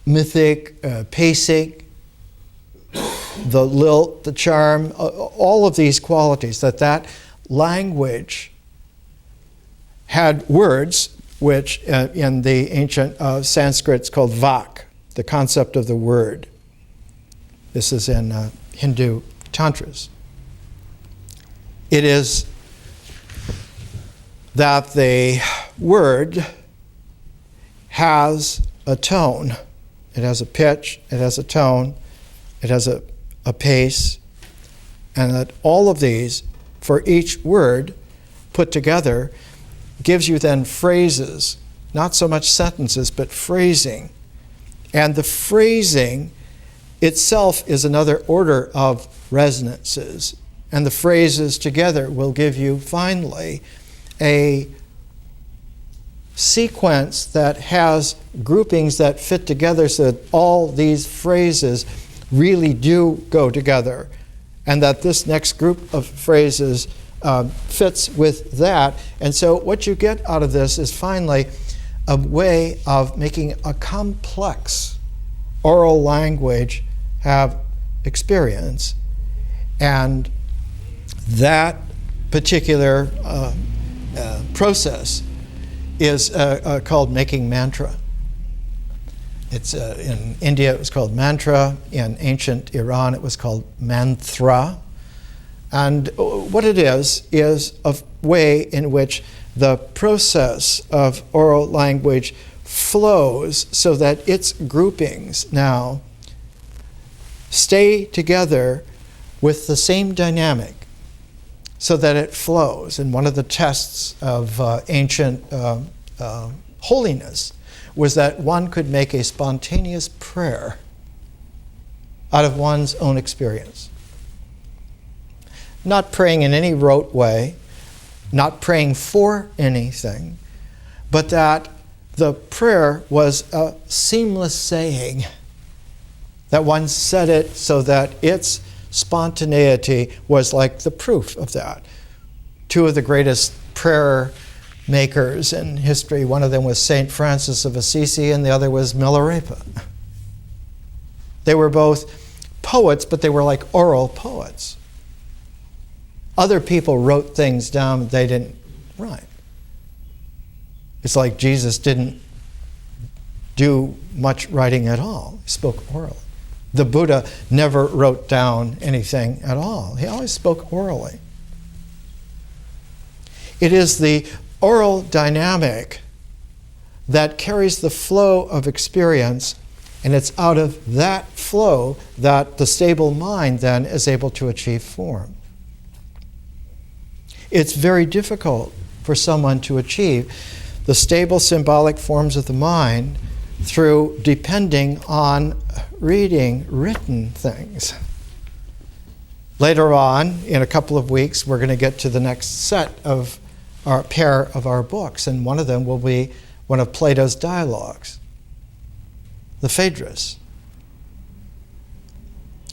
mythic, pacing, the lilt, the charm, all of these qualities, that language had words which in the ancient Sanskrit is called vak, the concept of the word. This is in Hindu tantras. It is that the word has a tone. It has a pitch, it has a tone, it has a pace, and that all of these, for each word put together, gives you then phrases, not so much sentences, but phrasing. And the phrasing itself is another order of resonances. And the phrases together will give you finally a sequence that has groupings that fit together so that all these phrases really do go together, and that this next group of phrases fits with that. And so what you get out of this is finally a way of making a complex oral language have experience. And that particular process is called making mantra. It's in India it was called mantra. In ancient Iran it was called mantra. And what it is a way in which the process of oral language flows so that its groupings now stay together with the same dynamic so that it flows. And one of the tests of ancient holiness was that one could make a spontaneous prayer out of one's own experience. Not praying in any rote way, not praying for anything, but that the prayer was a seamless saying, that one said it so that its spontaneity was like the proof of that. Two of the greatest prayer makers in history, one of them was St. Francis of Assisi and the other was Milarepa. They were both poets, but they were like oral poets. Other people wrote things down they didn't write. It's like Jesus didn't do much writing at all. He spoke orally. The Buddha never wrote down anything at all. He always spoke orally. It is the oral dynamic that carries the flow of experience, and it's out of that flow that the stable mind then is able to achieve form. It's very difficult for someone to achieve the stable symbolic forms of the mind through depending on reading written things. Later on, in a couple of weeks, we're going to get to the next set of our pair of our books, and one of them will be one of Plato's dialogues, the Phaedrus.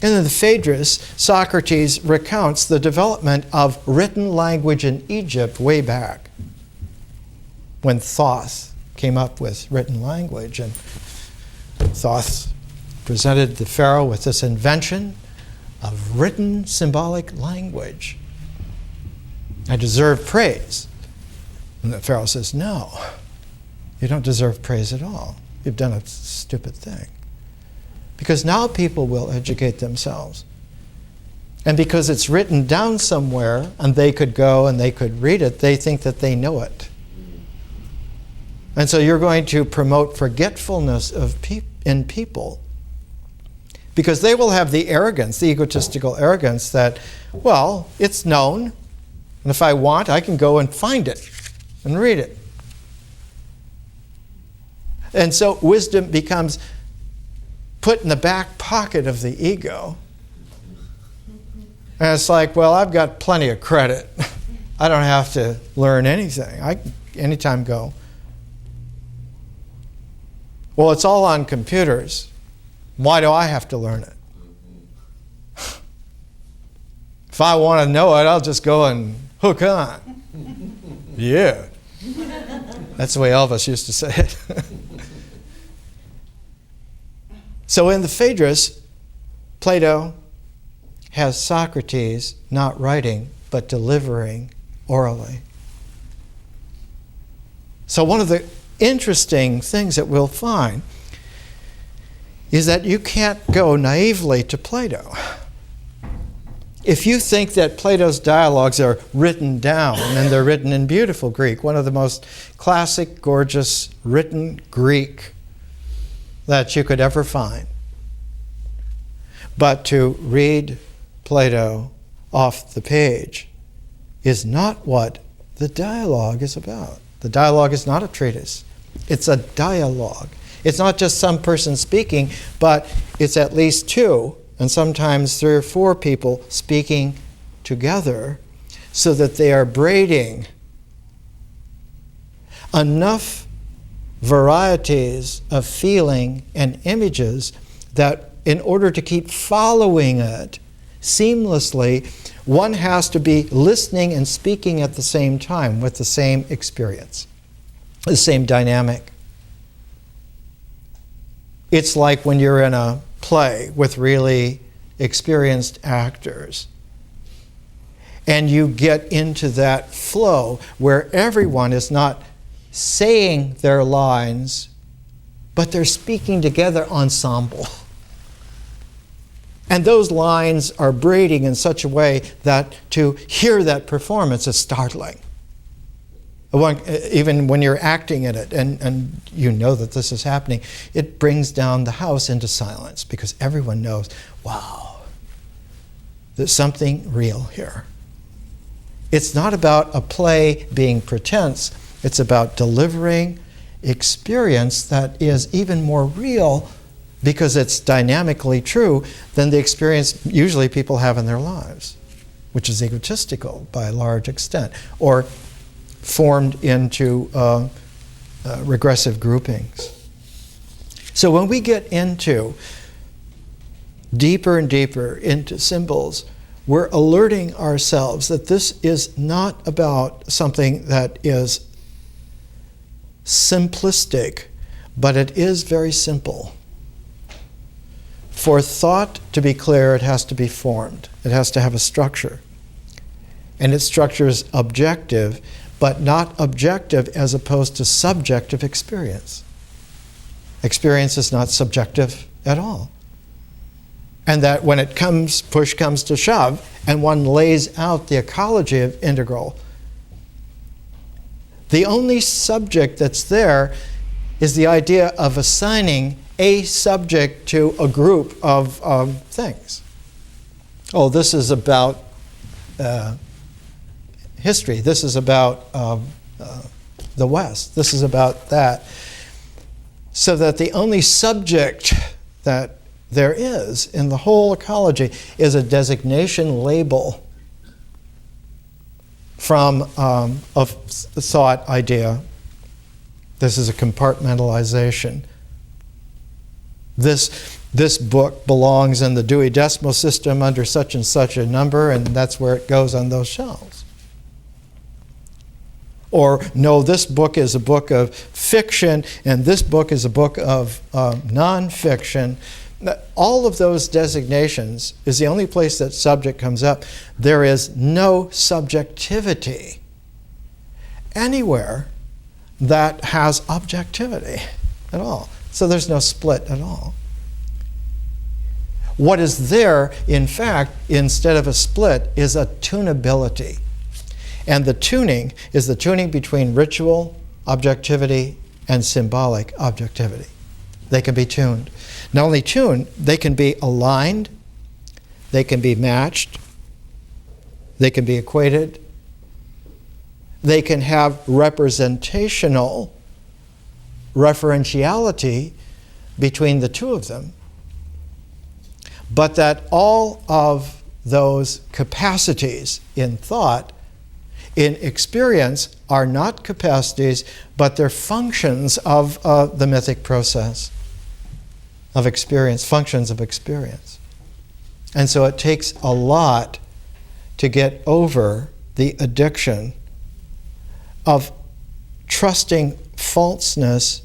And in the Phaedrus, Socrates recounts the development of written language in Egypt way back, when Thoth came up with written language. And Thoth presented the Pharaoh with this invention of written symbolic language. I deserve praise. And the Pharaoh says, no, you don't deserve praise at all. You've done a stupid thing. Because now people will educate themselves. And because it's written down somewhere and they could go and they could read it, they think that they know it. And so you're going to promote forgetfulness in people, because they will have the arrogance, the egotistical arrogance that, well, it's known, and if I want, I can go and find it and read it. And so wisdom becomes put in the back pocket of the ego. And it's like, well, I've got plenty of credit. I don't have to learn anything. I can anytime go. Well, it's all on computers. Why do I have to learn it? If I want to know it, I'll just go and hook on. Yeah. That's the way Elvis used to say it. So in the Phaedrus, Plato has Socrates not writing, but delivering orally. So one of the interesting things that we'll find is that you can't go naively to Plato. If you think that Plato's dialogues are written down, and they're written in beautiful Greek, one of the most classic, gorgeous, written Greek that you could ever find. But to read Plato off the page is not what the dialogue is about. The dialogue is not a treatise. It's a dialogue. It's not just some person speaking, but it's at least two, and sometimes 3 or 4 people speaking together so that they are braiding enough varieties of feeling and images that in order to keep following it seamlessly, one has to be listening and speaking at the same time with the same experience, the same dynamic. It's like when you're in a play with really experienced actors, and you get into that flow where everyone is not saying their lines, but they're speaking together ensemble. And those lines are braiding in such a way that to hear that performance is startling. Even when you're acting in it and you know that this is happening, it brings down the house into silence because everyone knows, wow, there's something real here. It's not about a play being pretense. It's about delivering experience that is even more real because it's dynamically true than the experience usually people have in their lives, which is egotistical by a large extent, or formed into regressive groupings. So when we get into deeper and deeper into symbols, we're alerting ourselves that this is not about something that is simplistic, but it is very simple. For thought to be clear, it has to be formed. It has to have a structure. And its structure is objective, but not objective as opposed to subjective experience. Experience is not subjective at all. And that when it comes, push comes to shove, and one lays out the ecology of integral, the only subject that's there is the idea of assigning a subject to a group of things. Oh, this is about history. This is about the West. This is about that. So that the only subject that there is in the whole ecology is a designation label from a thought idea. This is a compartmentalization. This book belongs in the Dewey Decimal System under such and such a number, and that's where it goes on those shelves. Or, no, this book is a book of fiction, and this book is a book of nonfiction. All of those designations is the only place that subject comes up. There is no subjectivity anywhere that has objectivity at all. So there's no split at all. What is there, in fact, instead of a split, is a tunability. And the tuning is the tuning between ritual objectivity and symbolic objectivity. They can be tuned. Not only tuned, they can be aligned, they can be matched, they can be equated, they can have representational referentiality between the two of them, but that all of those capacities in thought, in experience, are not capacities, but they're functions of the mythic process of experience, functions of experience. And so it takes a lot to get over the addiction of trusting falseness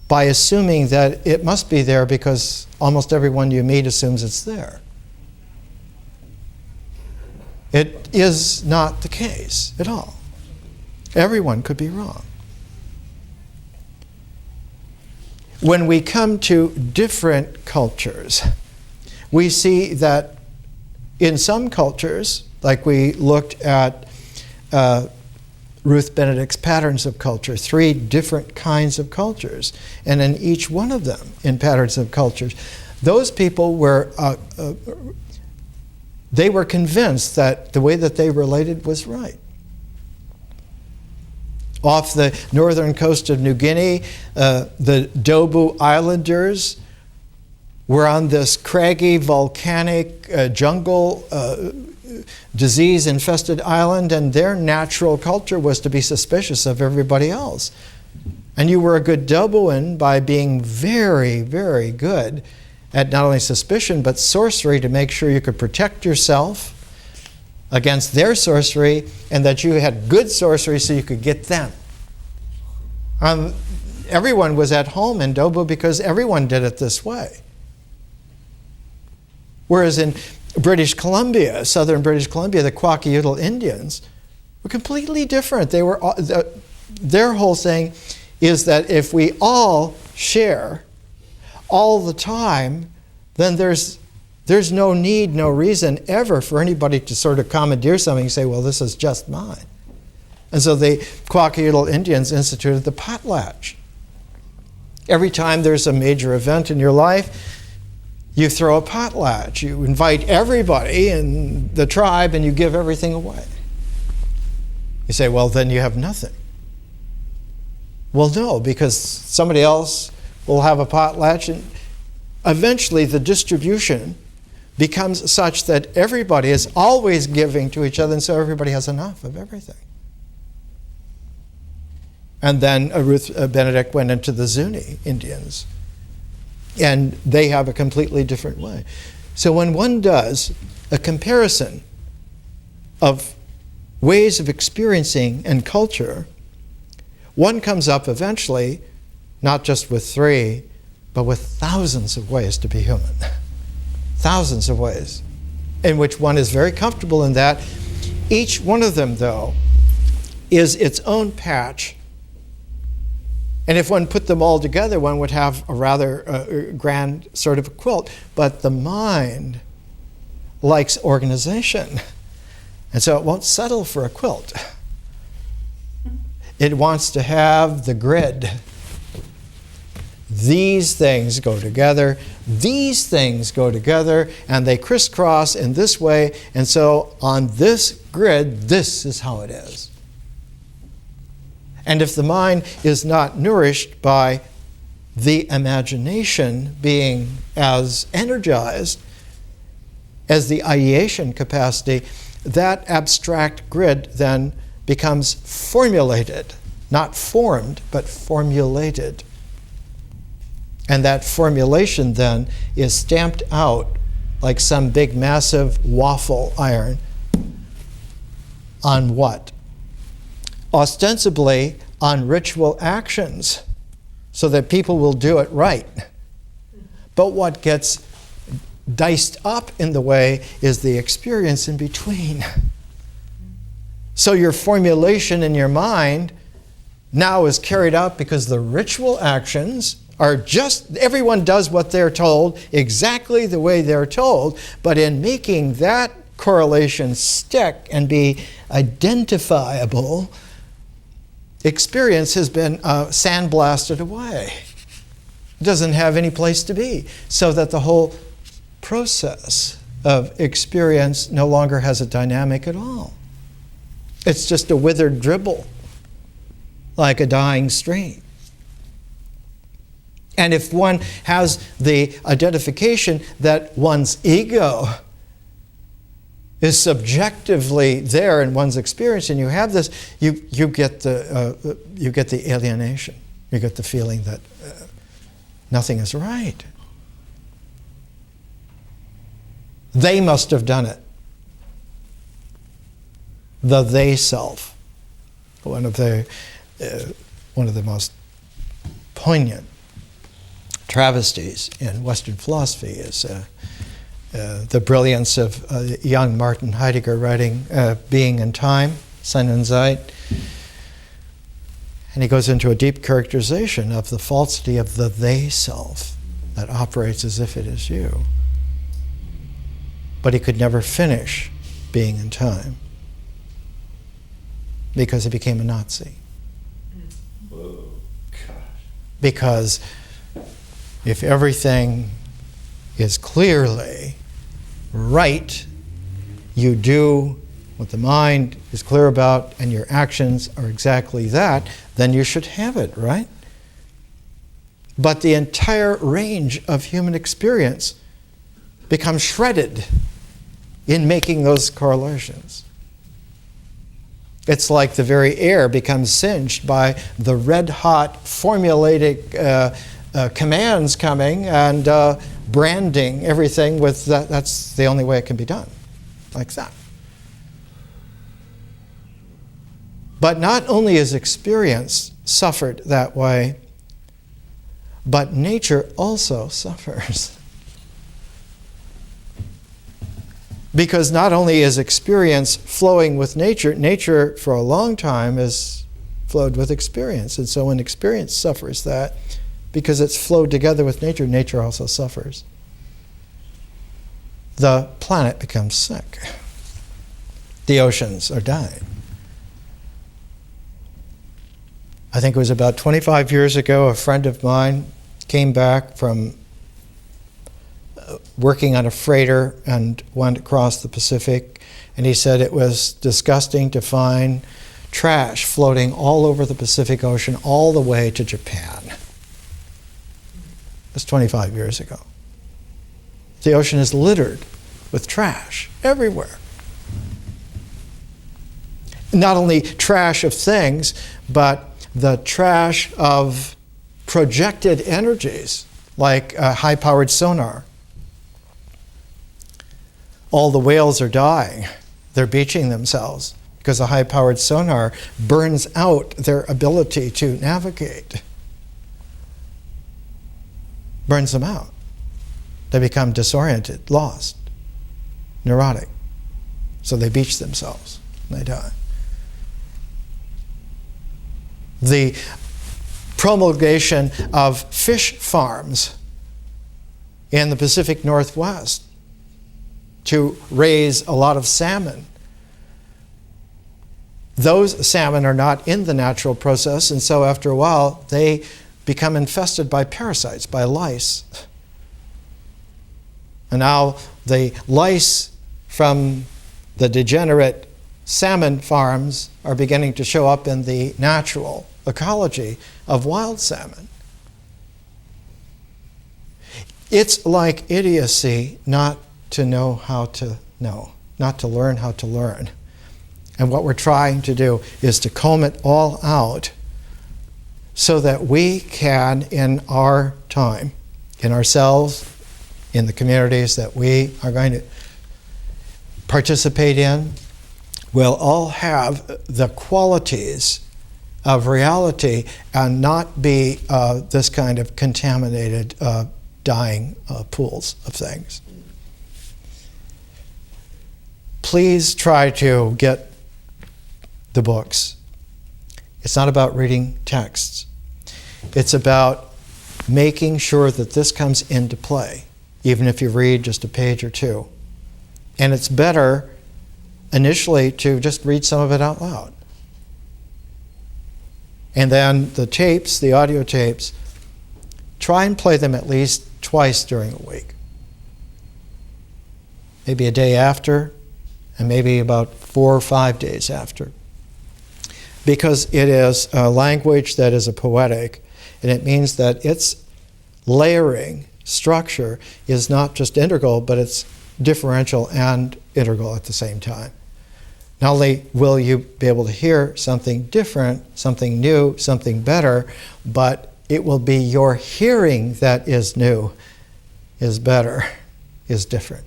by assuming that it must be there because almost everyone you meet assumes it's there. It is not the case at all. Everyone could be wrong. When we come to different cultures, we see that in some cultures, like we looked at Ruth Benedict's Patterns of Culture, 3 different kinds of cultures, and in each one of them, in Patterns of Cultures, those people were they were convinced that the way that they related was right. Off the northern coast of New Guinea, the Dobu Islanders were on this craggy, volcanic, jungle, disease-infested island, and their natural culture was to be suspicious of everybody else. And you were a good Dobuan by being very, very good at not only suspicion, but sorcery to make sure you could protect yourself against their sorcery, and that you had good sorcery so you could get them. everyone was at home in Dobu because everyone did it this way. Whereas in British Columbia, southern British Columbia, the Kwakiutl Indians were completely different. They were their whole thing is that if we all share all the time, then there's no need, no reason ever for anybody to sort of commandeer something and say, well, this is just mine. And so the Kwakiutl Indians instituted the potlatch. Every time there's a major event in your life, you throw a potlatch. You invite everybody in the tribe and you give everything away. You say, well, then you have nothing. Well, no, because somebody else will have a potlatch, and eventually the distribution becomes such that everybody is always giving to each other, and so everybody has enough of everything. And then Ruth Benedict went into the Zuni Indians, and they have a completely different way. So when one does a comparison of ways of experiencing and culture, one comes up eventually not just with 3, but with thousands of ways to be human. Thousands of ways in which one is very comfortable in that. Each one of them, though, is its own patch. And if one put them all together, one would have a rather grand sort of a quilt. But the mind likes organization. And so it won't settle for a quilt. It wants to have the grid. These things go together, these things go together, and they crisscross in this way. And so on this grid, this is how it is. And if the mind is not nourished by the imagination being as energized as the ideation capacity, that abstract grid then becomes formulated, not formed, but formulated. And that formulation then is stamped out like some big massive waffle iron on what? Ostensibly on ritual actions, so that people will do it right. But what gets diced up in the way is the experience in between. So your formulation in your mind now is carried out because the ritual actions are just, everyone does what they're told exactly the way they're told, but in making that correlation stick and be identifiable, experience has been sandblasted away. It doesn't have any place to be, so that the whole process of experience no longer has a dynamic at all. It's just a withered dribble, like a dying stream. And if one has the identification that one's ego is subjectively there in one's experience, and you have this, you get the alienation. You get the feeling that nothing is right. They must have done it. The they self, one of the most poignant travesties in Western philosophy is the brilliance of young Martin Heidegger writing Being and Time, Sein und Zeit. And he goes into a deep characterization of the falsity of the they self that operates as if it is you. But he could never finish Being and Time because he became a Nazi. Oh, gosh. Because if everything is clearly right, you do what the mind is clear about, and your actions are exactly that, then you should have it, right? But the entire range of human experience becomes shredded in making those correlations. It's like the very air becomes singed by the red-hot formulated commands coming and branding everything with that. That's the only way it can be done, like that. But not only is experience suffered that way, But nature also suffers. Because not only is experience flowing with nature, nature for a long time has flowed with experience. And so when experience suffers that, because it's flowed together with nature, nature also suffers. The planet becomes sick. The oceans are dying. I think it was about 25 years ago, a friend of mine came back from working on a freighter and went across the Pacific, and he said it was disgusting to find trash floating all over the Pacific Ocean all the way to Japan. It was 25 years ago. The ocean is littered with trash everywhere. Not only trash of things, but the trash of projected energies, like high-powered sonar. All the whales are dying. They're beaching themselves because the high-powered sonar burns out their ability to navigate. Burns them out. They become disoriented, lost, neurotic. So they beach themselves and they die. The promulgation of fish farms in the Pacific Northwest to raise a lot of salmon. Those salmon are not in the natural process, and so after a while they become infested by parasites, by lice. And now the lice from the degenerate salmon farms are beginning to show up in the natural ecology of wild salmon. It's like idiocy not to know how to know, not to learn how to learn. And what we're trying to do is to comb it all out so that we can, in our time, in ourselves, in the communities that we are going to participate in, we'll all have the qualities of reality and not be this kind of contaminated, dying pools of things. Please try to get the books. It's not about reading texts. It's about making sure that this comes into play, even if you read just a page or two. And it's better initially to just read some of it out loud. And then the tapes, the audio tapes, try and play them at least twice during a week. Maybe a day after, and maybe about 4 or 5 days after. Because it is a language that is a poetic, and it means that its layering structure is not just integral, but it's differential and integral at the same time. Not only will you be able to hear something different, something new, something better, but it will be your hearing that is new, is better, is different.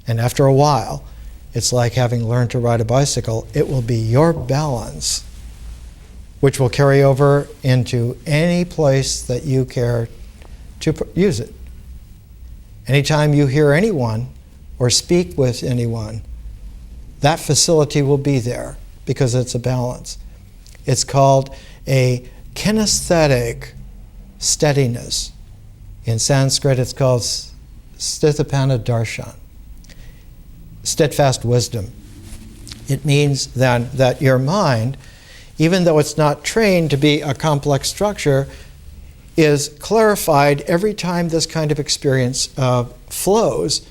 And after a while, it's like having learned to ride a bicycle. It will be your balance, which will carry over into any place that you care to use it. Anytime you hear anyone or speak with anyone, that facility will be there because it's a balance. It's called a kinesthetic steadiness. In Sanskrit, it's called sthitipana darshan, steadfast wisdom. It means then that your mind, even though it's not trained to be a complex structure, is clarified every time this kind of experience flows,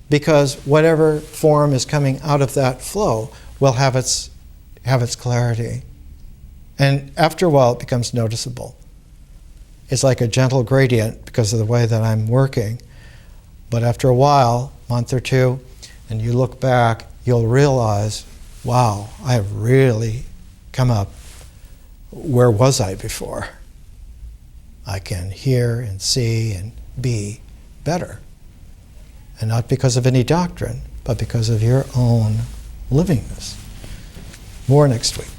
because whatever form is coming out of that flow will have its clarity. And after a while, it becomes noticeable. It's like a gentle gradient because of the way that I'm working. But after a while, month or two, and you look back, you'll realize, wow, I have really come up. Where was I before? I can hear and see and be better. And not because of any doctrine, but because of your own livingness. More next week.